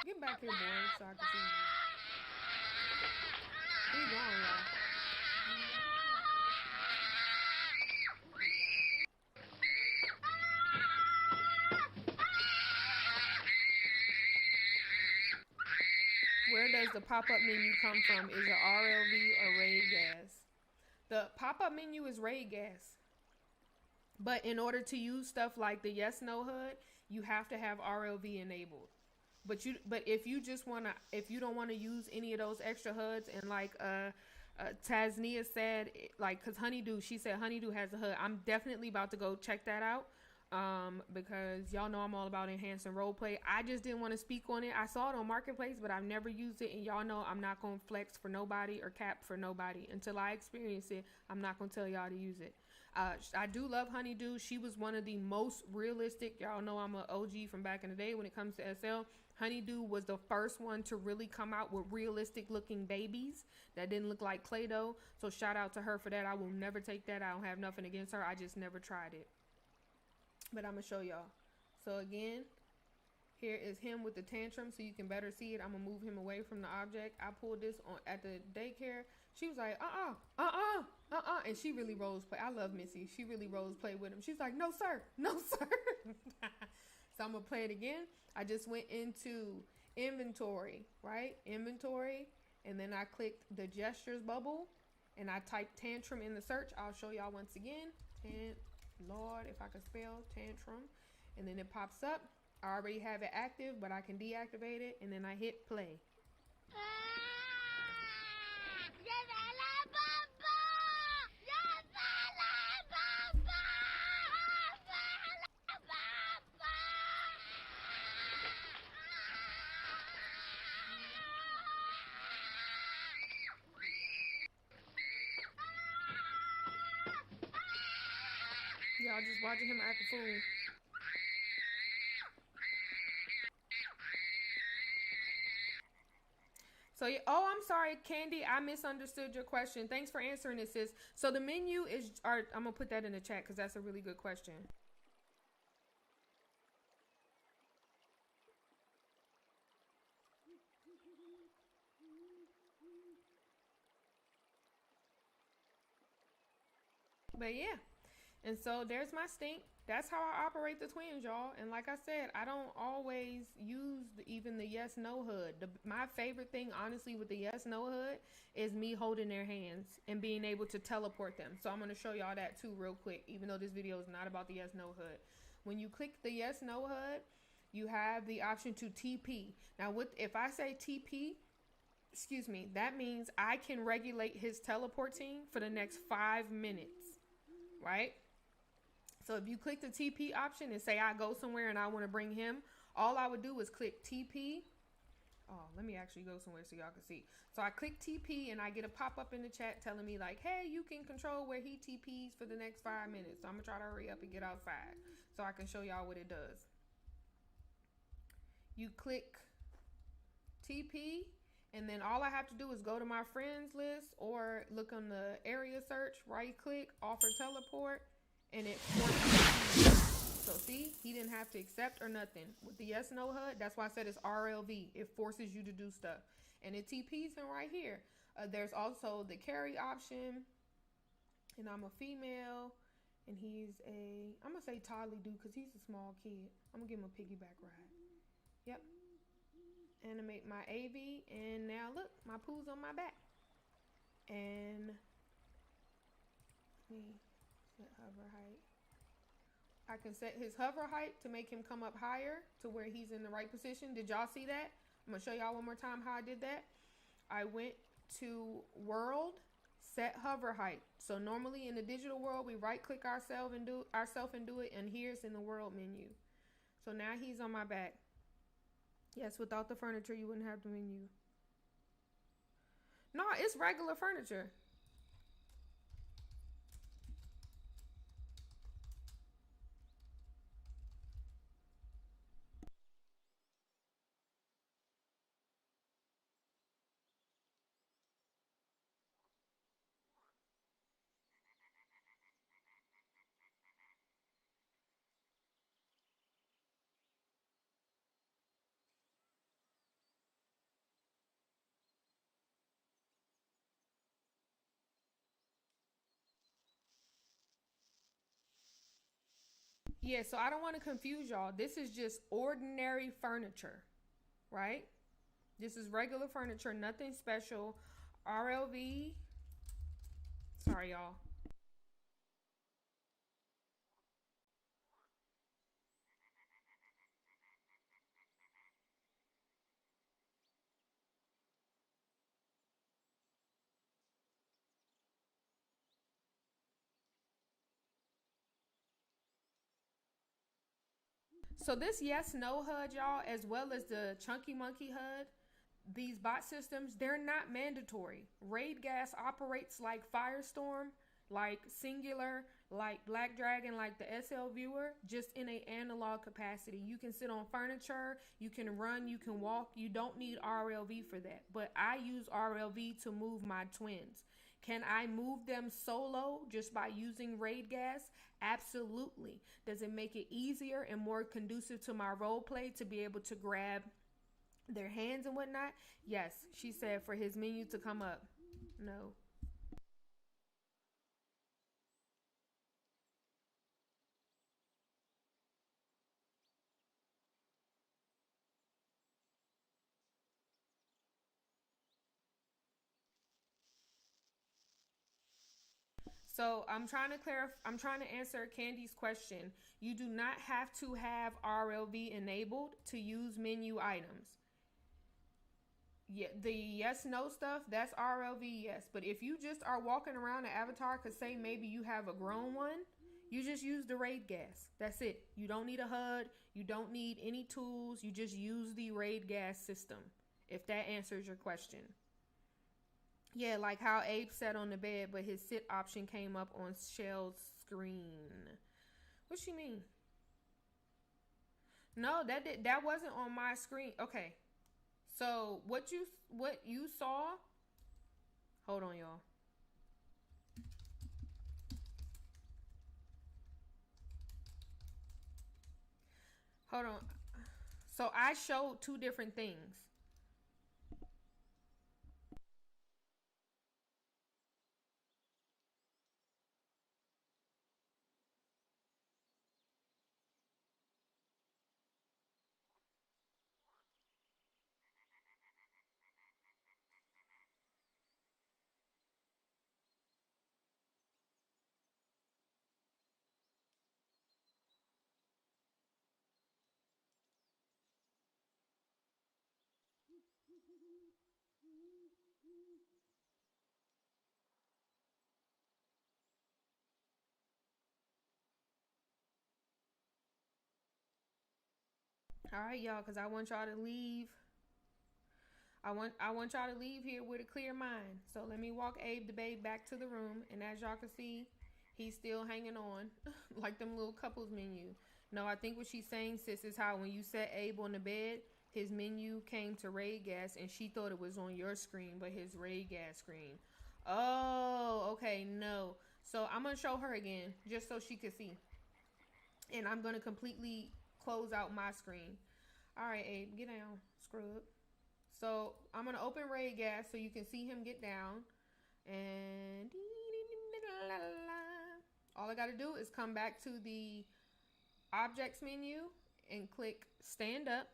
Get back here, boy, so I can see you. He's gone, y'all. Where does the pop-up menu come from? Is it RLV or raid gas? The pop-up menu is raid gas. But in order to use stuff like the yes no HUD, you have to have RLV enabled. But if you don't want to use any of those extra HUDs, and like Tasnia said, like, cause Honeydew, she said Honeydew has a HUD. I'm definitely about to go check that out. because y'all know I'm all about enhancing roleplay. I just didn't want to speak on it. I saw it on Marketplace, but I've never used it, and y'all know I'm not going to flex for nobody or cap for nobody. Until I experience it, I'm not going to tell y'all to use it. I do love Honeydew. She was one of the most realistic. Y'all know I'm an OG from back in the day when it comes to SL. Honeydew was the first one to really come out with realistic looking babies that didn't look like Play-Doh. So shout out to her for that. I will never take that. I don't have nothing against her. I just never tried it. But I'm going to show y'all. So again, here is him with the tantrum so you can better see it. I'm going to move him away from the object. I pulled this on at the daycare. She was like, and she really role play. I love Missy. She really role play with him. She's like, no, sir. No, sir. So I'm going to play it again. I just went into inventory, right? Inventory. And then I clicked the gestures bubble. And I typed tantrum in the search. I'll show y'all once again. Lord, if I could spell tantrum. And then it pops up. I already have it active, but I can deactivate it. And then I hit play. Y'all just watching him act a fool. So, oh, I'm sorry, Candy. I misunderstood your question. Thanks for answering it, sis. So the menu is, I'm going to put that in the chat because that's a really good question. But yeah. And so there's my stink. That's how I operate the twins, y'all. And like I said, I don't always use even the yes no hood. My favorite thing, honestly, with the yes no hood is me holding their hands and being able to teleport them. So I'm going to show y'all that too real quick, even though this video is not about the yes no hood. When you click the yes no hood, you have the option to TP. Now, if I say TP, excuse me, that means I can regulate his teleporting for the next 5 minutes, right? So if you click the TP option and say I go somewhere and I want to bring him, all I would do is click TP. Oh, let me actually go somewhere so y'all can see. So I click TP and I get a pop-up in the chat telling me like, hey, you can control where he TPs for the next 5 minutes. So I'm going to try to hurry up and get outside so I can show y'all what it does. You click TP and then all I have to do is go to my friends list or look on the area search, right click, offer teleport. And it forces. So see, he didn't have to accept or nothing. With the yes no HUD, that's why I said it's RLV. It forces you to do stuff. And it TPs him right here. There's also the carry option. And I'm a female. And he's I'm going to say Tolly dude because he's a small kid. I'm going to give him a piggyback ride. Yep. Animate my AV. And now look, my poo's on my back. And set hover height. I can set his hover height to make him come up higher to where he's in the right position. Did y'all see that? I'm going to show y'all one more time how I did that. I went to world, set hover height. So normally in the digital world, we right click ourselves and do it. And here's in the world menu. So now he's on my back. Yes, without the furniture, you wouldn't have the menu. No, it's regular furniture. Yeah, so I don't want to confuse y'all. This is just ordinary furniture, right? This is regular furniture, nothing special. RLV. Sorry, y'all. So this yes no HUD, y'all, as well as the chunky monkey HUD, these bot systems, they're not mandatory. Raid gas operates like Firestorm, like Singular, like Black Dragon, like the SL Viewer, just in a analog capacity. You can sit on furniture, you can run, you can walk. You don't need RLV for that. But I use RLV to move my twins. Can I move them solo just by using raid gas? Absolutely. Does it make it easier and more conducive to my role play to be able to grab their hands and whatnot? Yes. She said for his menu to come up. No. So I'm trying to answer Candy's question. You do not have to have RLV enabled to use menu items. Yeah, the yes no stuff, that's RLV, yes. But if you just are walking around an avatar, cause say maybe you have a grown one, you just use the raid gas. That's it. You don't need a HUD. You don't need any tools. You just use the raid gas system. If that answers your question. Yeah, like how Abe sat on the bed, but his sit option came up on Chelle's screen. What she mean? No, that wasn't on my screen. Okay. So what you saw? Hold on, y'all. Hold on. So I showed two different things. All right, y'all, because I want y'all to leave. I want y'all to leave here with a clear mind. So let me walk Abe the babe back to the room, and as y'all can see, he's still hanging on like them little couples menu. No, I think what she's saying, sis, is how when you set Abe on the bed, his menu came to raid gas, and she thought it was on your screen, but his raid gas screen. Oh, okay, no. So I'm gonna show her again just so she can see, and I'm gonna completely close out my screen. All right, Abe, get down, scrub. So I'm gonna open raid gas so you can see him get down. And all I gotta do is come back to the objects menu and click stand up.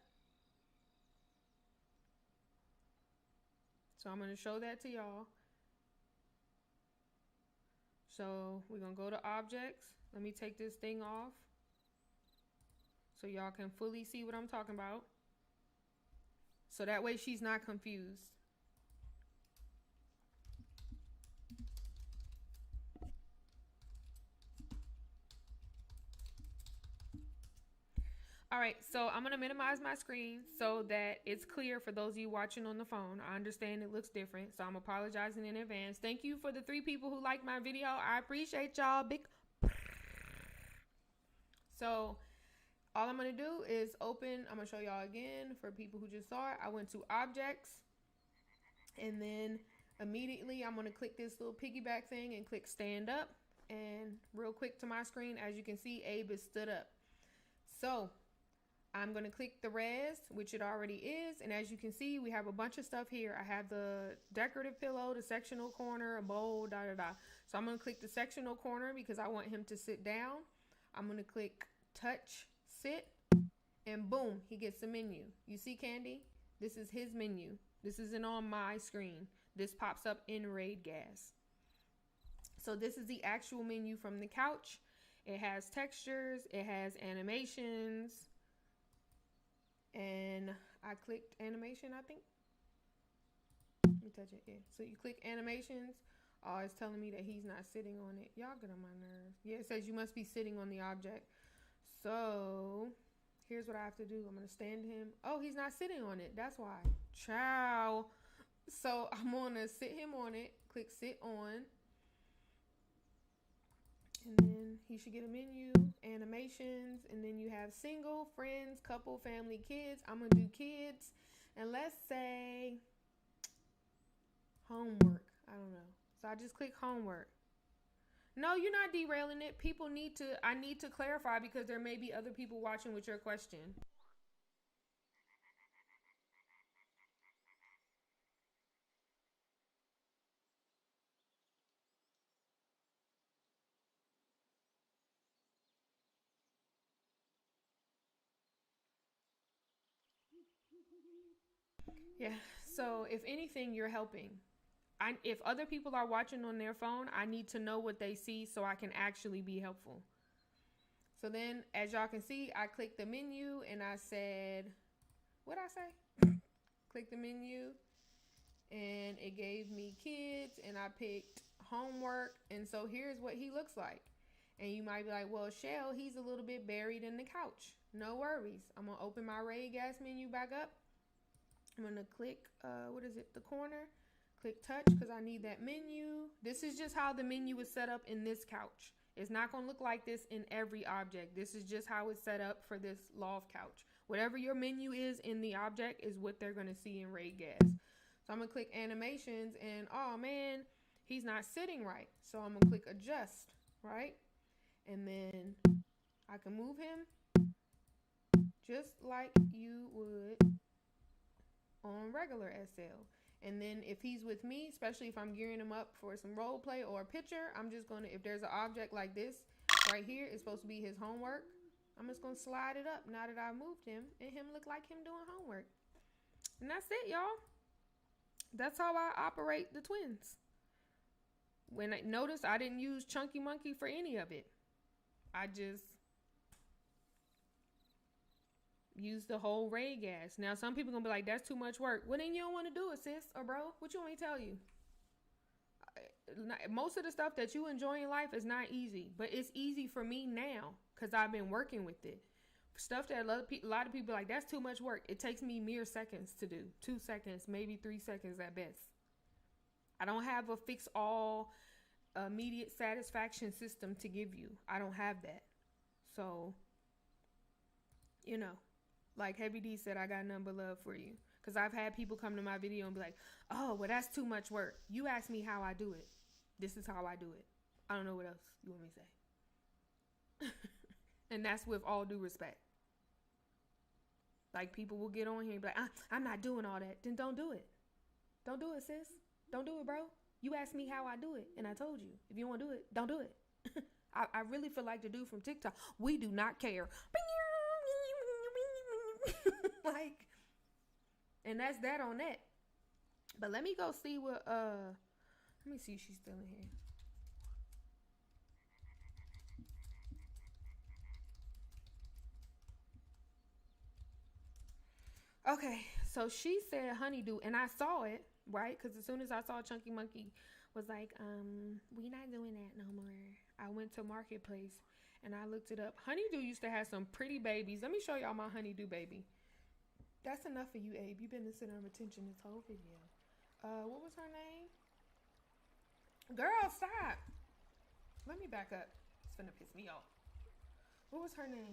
So I'm gonna show that to y'all. So we're gonna go to objects. Let me take this thing off so y'all can fully see what I'm talking about. So that way she's not confused. All right, so I'm going to minimize my screen so that it's clear for those of you watching on the phone. I understand it looks different, so I'm apologizing in advance. Thank you for the 3 people who liked my video. I appreciate y'all. Big. So all I'm going to do is open. I'm going to show y'all again for people who just saw it. I went to objects, and then immediately I'm going to click this little piggyback thing and click stand up. And real quick to my screen, as you can see, Abe is stood up. So I'm going to click the res, which it already is. And as you can see, we have a bunch of stuff here. I have the decorative pillow, the sectional corner, a bowl, So I'm going to click the sectional corner because I want him to sit down. I'm going to click touch, sit, and boom, he gets the menu. You see, Candy? This is his menu. This isn't on my screen. This pops up in raid gas. So this is the actual menu from the couch. It has textures. It has animations. And I clicked animation, I think. Let me touch it. Yeah. So you click animations. Oh, it's telling me that he's not sitting on it. Y'all get on my nerves. Yeah, it says you must be sitting on the object. So here's what I have to do. I'm going to stand him. Oh, he's not sitting on it. That's why. Ciao. So I'm going to sit him on it. Click sit on. And then he should get a menu, animations, and then you have single, friends, couple, family, kids. I'm going to do kids. And let's say homework. I don't know. So I just click homework. No, you're not derailing it. I need to clarify because there may be other people watching with your question. Yeah. So if anything, you're helping. If other people are watching on their phone, I need to know what they see so I can actually be helpful. So then, as y'all can see, I clicked the menu and I said, what'd I say? Click the menu and it gave me kids and I picked homework. And so here's what he looks like. And you might be like, well, Chelle, he's a little bit buried in the couch. No worries. I'm going to open my Ray Gas menu back up. I'm going to click, the corner. Click touch because I need that menu. This is just how the menu is set up in this couch. It's not going to look like this in every object. This is just how it's set up for this loft couch. Whatever your menu is in the object is what they're going to see in Ray Gas. So I'm going to click animations and, oh man, he's not sitting right. So I'm going to click adjust, right? And then I can move him just like you would on regular SL. And then if he's with me, especially if I'm gearing him up for some role play or a picture, I'm just going to, if there's an object like this right here, it's supposed to be his homework. I'm just going to slide it up now that I moved him and him look like him doing homework. And that's it, y'all. That's how I operate the twins. When I notice I didn't use Chunky Monkey for any of it. I just use the whole Ray Gas. Now, some people going to be like, that's too much work. Well, then you don't want to do it, sis or bro. What you want me to tell you? Most of the stuff that you enjoy in life is not easy. But it's easy for me now because I've been working with it. Stuff that a lot of people are like, that's too much work. It takes me mere seconds to do. 2 seconds, maybe 3 seconds at best. I don't have a fix-all immediate satisfaction system to give you. I don't have that. So, you know, like Heavy D said, I got none but love for you. Because I've had people come to my video and be like, oh, well, that's too much work. You ask me how I do it. This is how I do it. I don't know what else you want me to say. And that's with all due respect. Like, people will get on here and be like, I'm not doing all that. Then don't do it. Don't do it, sis. Don't do it, bro. You asked me how I do it, and I told you. If you don't want to do it, don't do it. I really feel like the dude from TikTok. We do not care. Like, and that's that on that. But let me go see what, let me see if she's still in here. Okay, so she said honeydew, and I saw it, right? Because as soon as I saw Chunky Monkey was like, we not doing that no more. I went to Marketplace, and I looked it up. Honeydew used to have some pretty babies. Let me show y'all my honeydew baby. That's enough for you, Abe. You've been the center of attention this whole video. What was her name? Girl, stop. Let me back up. It's finna piss me off. What was her name?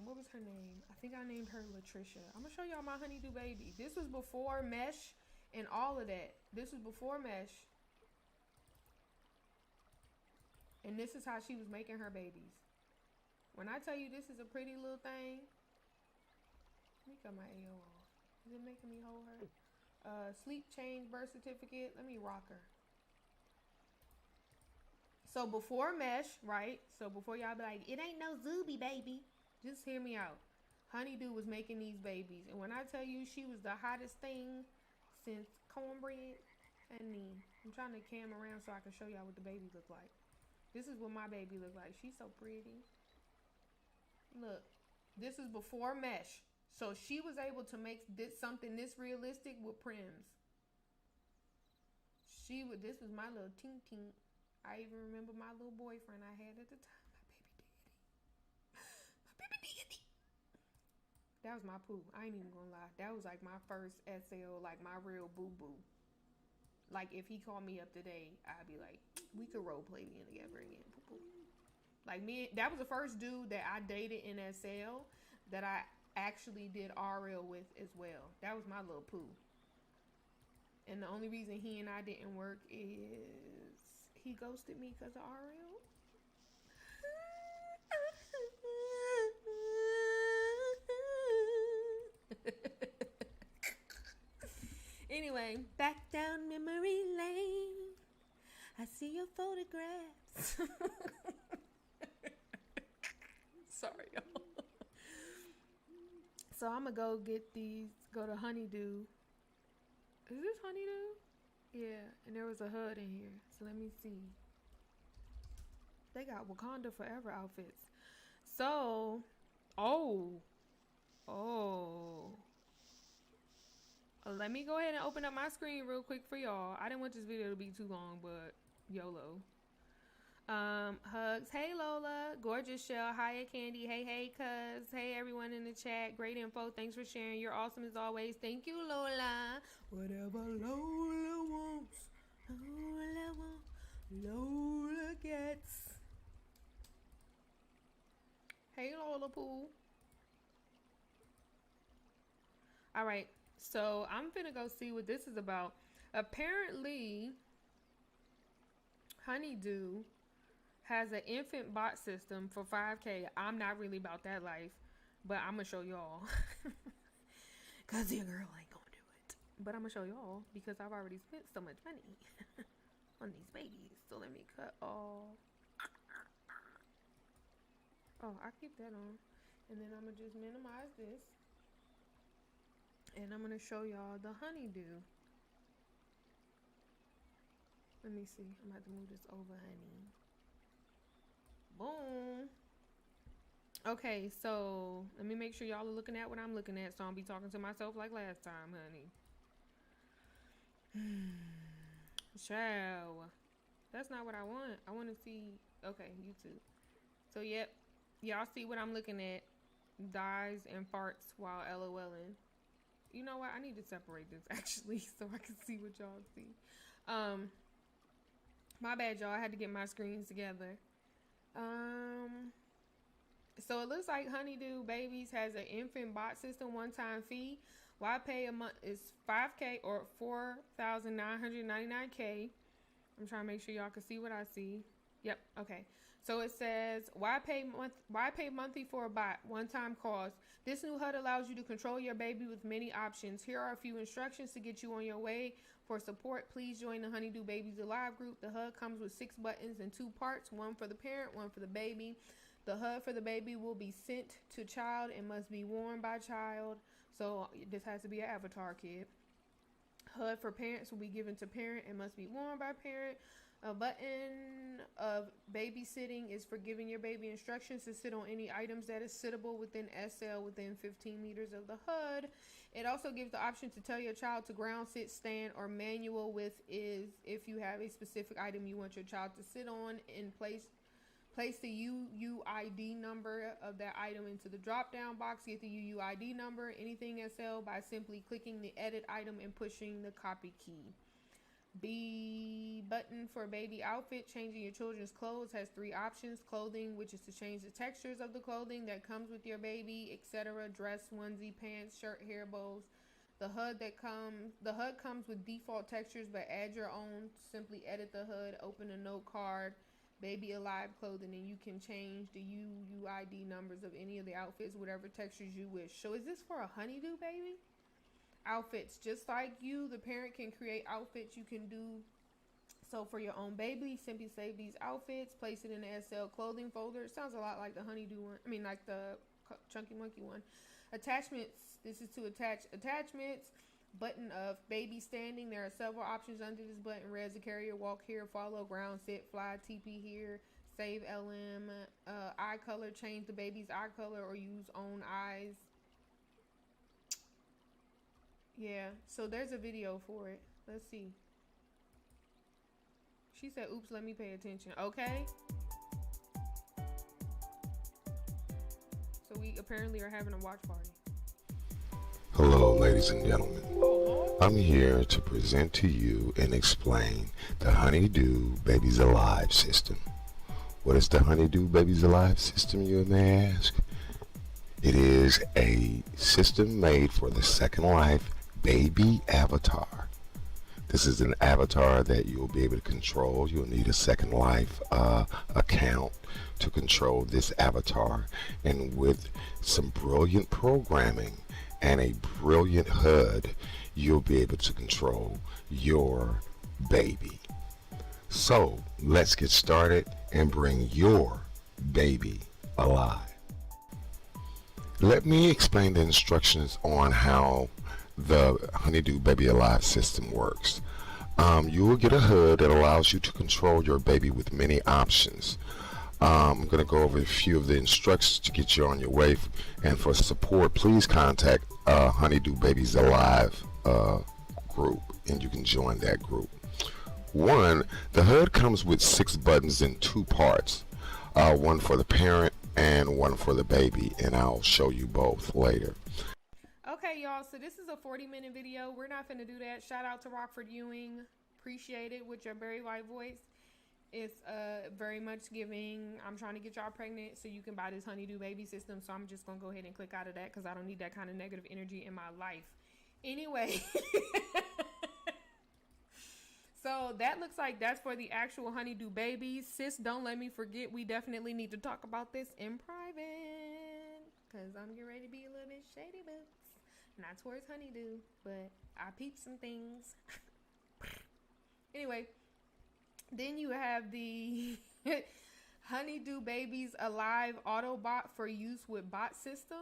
I think I named her Latricia. I'm going to show y'all my honeydew baby. This was before mesh and all of that. This was before mesh. And this is how she was making her babies. When I tell you this is a pretty little thing. Let me cut my AO off. Is it making me hold her? Sleep change birth certificate. Let me rock her. So before mesh, right? So before y'all be like, it ain't no Zuby, baby. Just hear me out. Honeydew was making these babies. And when I tell you she was the hottest thing since cornbread, I'm trying to cam around so I can show y'all what the baby look like. This is what my baby look like. She's so pretty. Look, this is before mesh. So she was able to make something this realistic with prims. This was my little tink tink. I even remember my little boyfriend I had at the time, my baby daddy. That was my poo. I ain't even gonna lie. That was like my first SL, like my real boo boo. Like if he called me up today, I'd be like, we could role play being together again. Poo poo. Like me, that was the first dude that I dated in SL that I actually did RL with as well. That was my little poo. And the only reason he and I didn't work is he ghosted me because of RL. Anyway, back down memory lane. I see your photographs. Sorry, y'all. So I'm gonna go get these. Go to Honeydew. Is this Honeydew? Yeah, and there was a HUD in here. So let me see. They got Wakanda Forever outfits. So, oh. Let me go ahead and open up my screen real quick for y'all. I didn't want this video to be too long, but YOLO. Hugs. Hey Lola. Gorgeous Chelle. Hiya Candy. Hey cuz. Hey everyone in the chat. Great info. Thanks for sharing. You're awesome as always. Thank you, Lola. Whatever Lola wants, Lola gets. Hey Lola Pooh. Alright, so I'm finna go see what this is about. Apparently, Honeydew has an infant bot system for 5K. I'm not really about that life, but I'm gonna show y'all. Cause your girl ain't gonna do it. But I'm gonna show y'all because I've already spent so much money on these babies. So let me cut all. Oh, I keep that on. And then I'm gonna just minimize this. And I'm gonna show y'all the Honeydew. Let me see. I'm about to move this over, honey. Boom. Okay, so let me make sure y'all are looking at what I'm looking at, so I'll be talking to myself like last time, honey. Chelle. That's not what I want. I want to see. Okay, YouTube. So yep, y'all see what I'm looking at. Dies and farts while LOLing. You know what? I need to separate this actually so I can see what y'all see. My bad, y'all. I had to get my screens together. So it looks like Honeydew Babies has an infant bot system one-time fee. Why pay a month is $5K or $4,999K. I'm trying to make sure y'all can see what I see. Yep. Okay. So it says, why pay monthly for a bot? One-time cost. This new HUD allows you to control your baby with many options. Here are a few instructions to get you on your way. For support, please join the Honeydew Babies Alive group. The HUD comes with 6 buttons in 2 parts, one for the parent, one for the baby. The HUD for the baby will be sent to child and must be worn by child. So this has to be an avatar kid. HUD for parents will be given to parent and must be worn by parent. A button of babysitting is for giving your baby instructions to sit on any items that is sittable within SL within 15 meters of the HUD. It also gives the option to tell your child to ground, sit, stand, or manual with is if you have a specific item you want your child to sit on and place the UUID number of that item into the drop-down box. Get the UUID number, anything SL, by simply clicking the edit item and pushing the copy key. B button for baby outfit. Changing your children's clothes has 3 options. Clothing, which is to change the textures of the clothing that comes with your baby, etc. Dress, onesie, pants, shirt, hair bows. The HUD comes with default textures, but add your own. Simply edit the HUD, open a note card, baby alive clothing, and you can change the UUID numbers of any of the outfits, whatever textures you wish. So is this for a Honeydew baby? Outfits, just like you, the parent can create outfits. You can do so for your own baby. Simply save these outfits, place it in the SL clothing folder. It sounds a lot like the Honeydew one. I mean, like the Chunky Monkey one. Attachments. This is to attach attachments. Button of baby standing. There are several options under this button. Res a carrier, walk here, follow, ground, sit, fly, TP here, save LM, eye color, change the baby's eye color, or use own eyes. Yeah, so there's a video for it. Let's see. She said, oops, let me pay attention. Okay. So we apparently are having a watch party.
Hello, ladies and gentlemen. I'm here to present to you and explain the Honeydew Babies Alive system. What is the Honeydew Babies Alive system, you may ask? It is a system made for the SecondLife baby avatar. This is an avatar that you'll be able to control. You'll need a SecondLife account to control this avatar, and with some brilliant programming and a brilliant HUD, you'll be able to control your baby. So let's get started and bring your baby alive. Let me explain the instructions on how the Honeydew Baby Alive system works. You will get a HUD that allows you to control your baby with many options. I'm going to go over a few of the instructions to get you on your way. And for support, please contact Honeydew Babies Alive group, and you can join that group. One, the HUD comes with 6 buttons in 2 parts, one for the parent and one for the baby, and I'll show you both later.
Okay, y'all, so this is a 40-minute video. We're not finna do that. Shout out to Rockford Ewing. Appreciate it with your very white voice. It's very much giving. I'm trying to get y'all pregnant so you can buy this Honeydew Baby system. So I'm just gonna go ahead and click out of that because I don't need that kind of negative energy in my life. Anyway, so that looks like that's for the actual Honeydew babies. Sis, don't let me forget. We definitely need to talk about this in private because I'm getting ready to be a little bit shady boots. Not towards Honeydew, but I peeped some things. Anyway, then you have the Honeydew Babies Alive Autobot for use with bot system.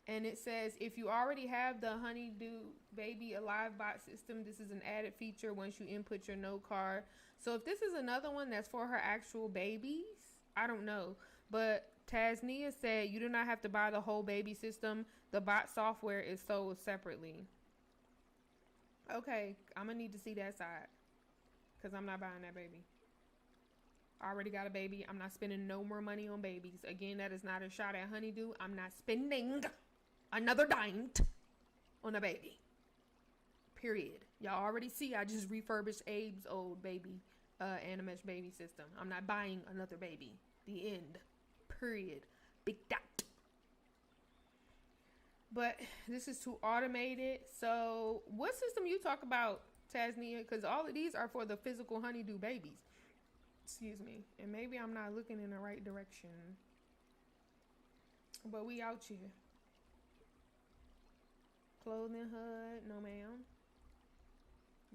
And it says, if you already have the Honeydew Baby Alive bot system, this is an added feature once you input your no card. So if this is another one that's for her actual babies, I don't know. But Tasnia said you do not have to buy the whole baby system. The bot software is sold separately. Okay, I'm going to need to see that side because I'm not buying that baby. I already got a baby. I'm not spending no more money on babies. Again, that is not a shot at Honeydew. I'm not spending another dime on a baby. Period. Y'all already see I just refurbished Abe's old baby Animesh baby system. I'm not buying another baby. The end. Period. Big dot. But this is to automate it. So what system you talk about, Tasnia? Because all of these are for the physical Honeydew babies. Excuse me. And maybe I'm not looking in the right direction. But we out here. Clothing HUD, no ma'am.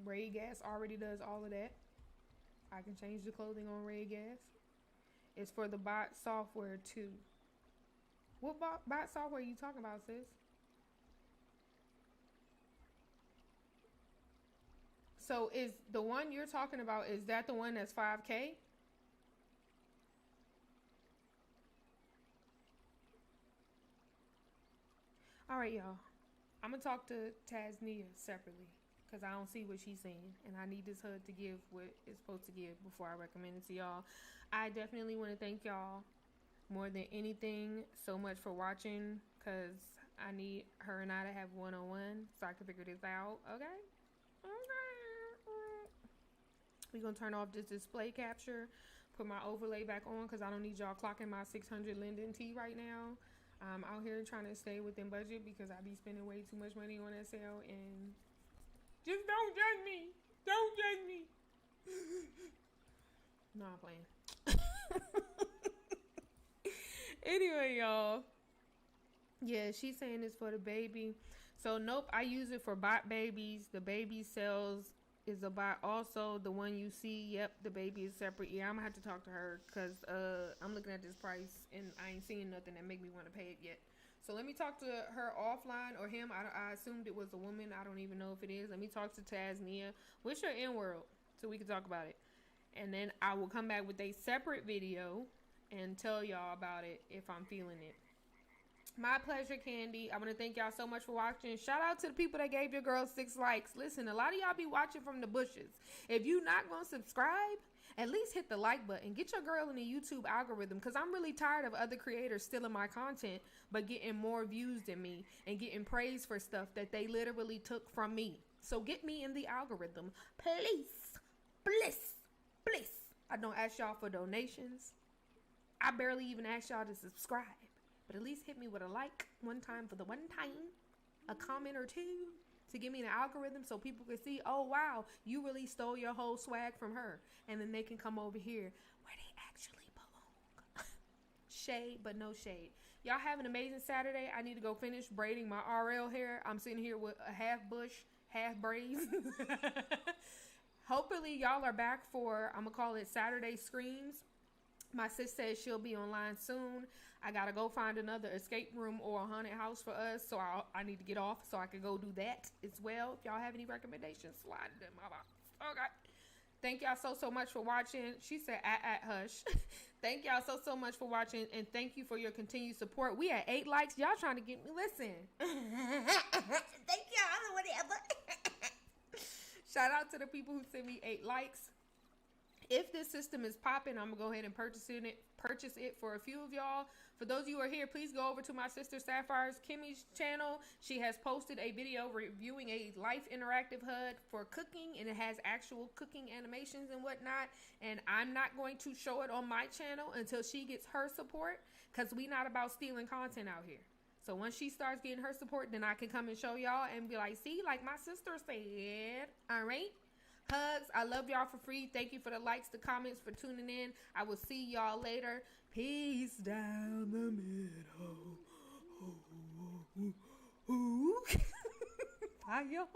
Raid Gas already does all of that. I can change the clothing on Raid Gas. It's for the bot software too. What bot software are you talking about, sis? So is the one you're talking about, is that the one that's 5K? All right, y'all. I'm going to talk to Tasnia separately because I don't see what she's saying. And I need this HUD to give what it's supposed to give before I recommend it to y'all. I definitely want to thank y'all more than anything so much for watching because I need her and I to have one-on-one so I can figure this out. Okay? We're going to turn off this display capture, put my overlay back on because I don't need y'all clocking my 600 Linden tea right now. I'm out here trying to stay within budget because I be spending way too much money on SL, and just don't judge me. Don't judge me. No, I'm playing. Anyway, y'all. Yeah, she's saying it's for the baby. So, nope, I use it for bot babies. The baby cells is a bot also. The one you see, yep, the baby is separate. Yeah, I'm going to have to talk to her because I'm looking at this price and I ain't seeing nothing that make me want to pay it yet. So let me talk to her offline or him. I assumed it was a woman. I don't even know if it is. Let me talk to Tasnia. What's your InWorld so we can talk about it. And then I will come back with a separate video and tell y'all about it if I'm feeling it. My pleasure, Candy. I want to thank y'all so much for watching. Shout out to the people that gave your girl 6 likes. Listen, a lot of y'all be watching from the bushes. If you not going to subscribe, at least hit the like button. Get your girl in the YouTube algorithm, because I'm really tired of other creators stealing my content but getting more views than me and getting praise for stuff that they literally took from me. So get me in the algorithm, please. Please. I don't ask y'all for donations. I barely even ask y'all to subscribe. But at least hit me with a like one time for the one time, a comment or two to get me in the algorithm so people can see, oh, wow, you really stole your whole swag from her. And then they can come over here where they actually belong. Shade, but no shade. Y'all have an amazing Saturday. I need to go finish braiding my RL hair. I'm sitting here with a half bush, half braids. Hopefully y'all are back for, I'm going to call it Saturday Screams. My sis says she'll be online soon. I gotta go find another escape room or a haunted house for us, so I need to get off so I can go do that as well. If y'all have any recommendations, slide them in my box. Okay. Thank y'all so much for watching. She said, hush. Thank y'all so much for watching, and thank you for your continued support. We at 8 likes. Y'all trying to get me, listen. Thank y'all, whatever. Shout out to the people who sent me 8 likes. If this system is popping, I'm going to go ahead and purchase it for a few of y'all. For those of you who are here, please go over to my sister Sapphire's Kimmy's channel. She has posted a video reviewing a Life Interactive HUD for cooking, and it has actual cooking animations and whatnot. And I'm not going to show it on my channel until she gets her support, because we not about stealing content out here. So once she starts getting her support, then I can come and show y'all and be like, see, like my sister said. All right. Hugs. I love y'all for free. Thank you for the likes, the comments, for tuning in. I will see y'all later. Peace down the middle. Bye, y'all.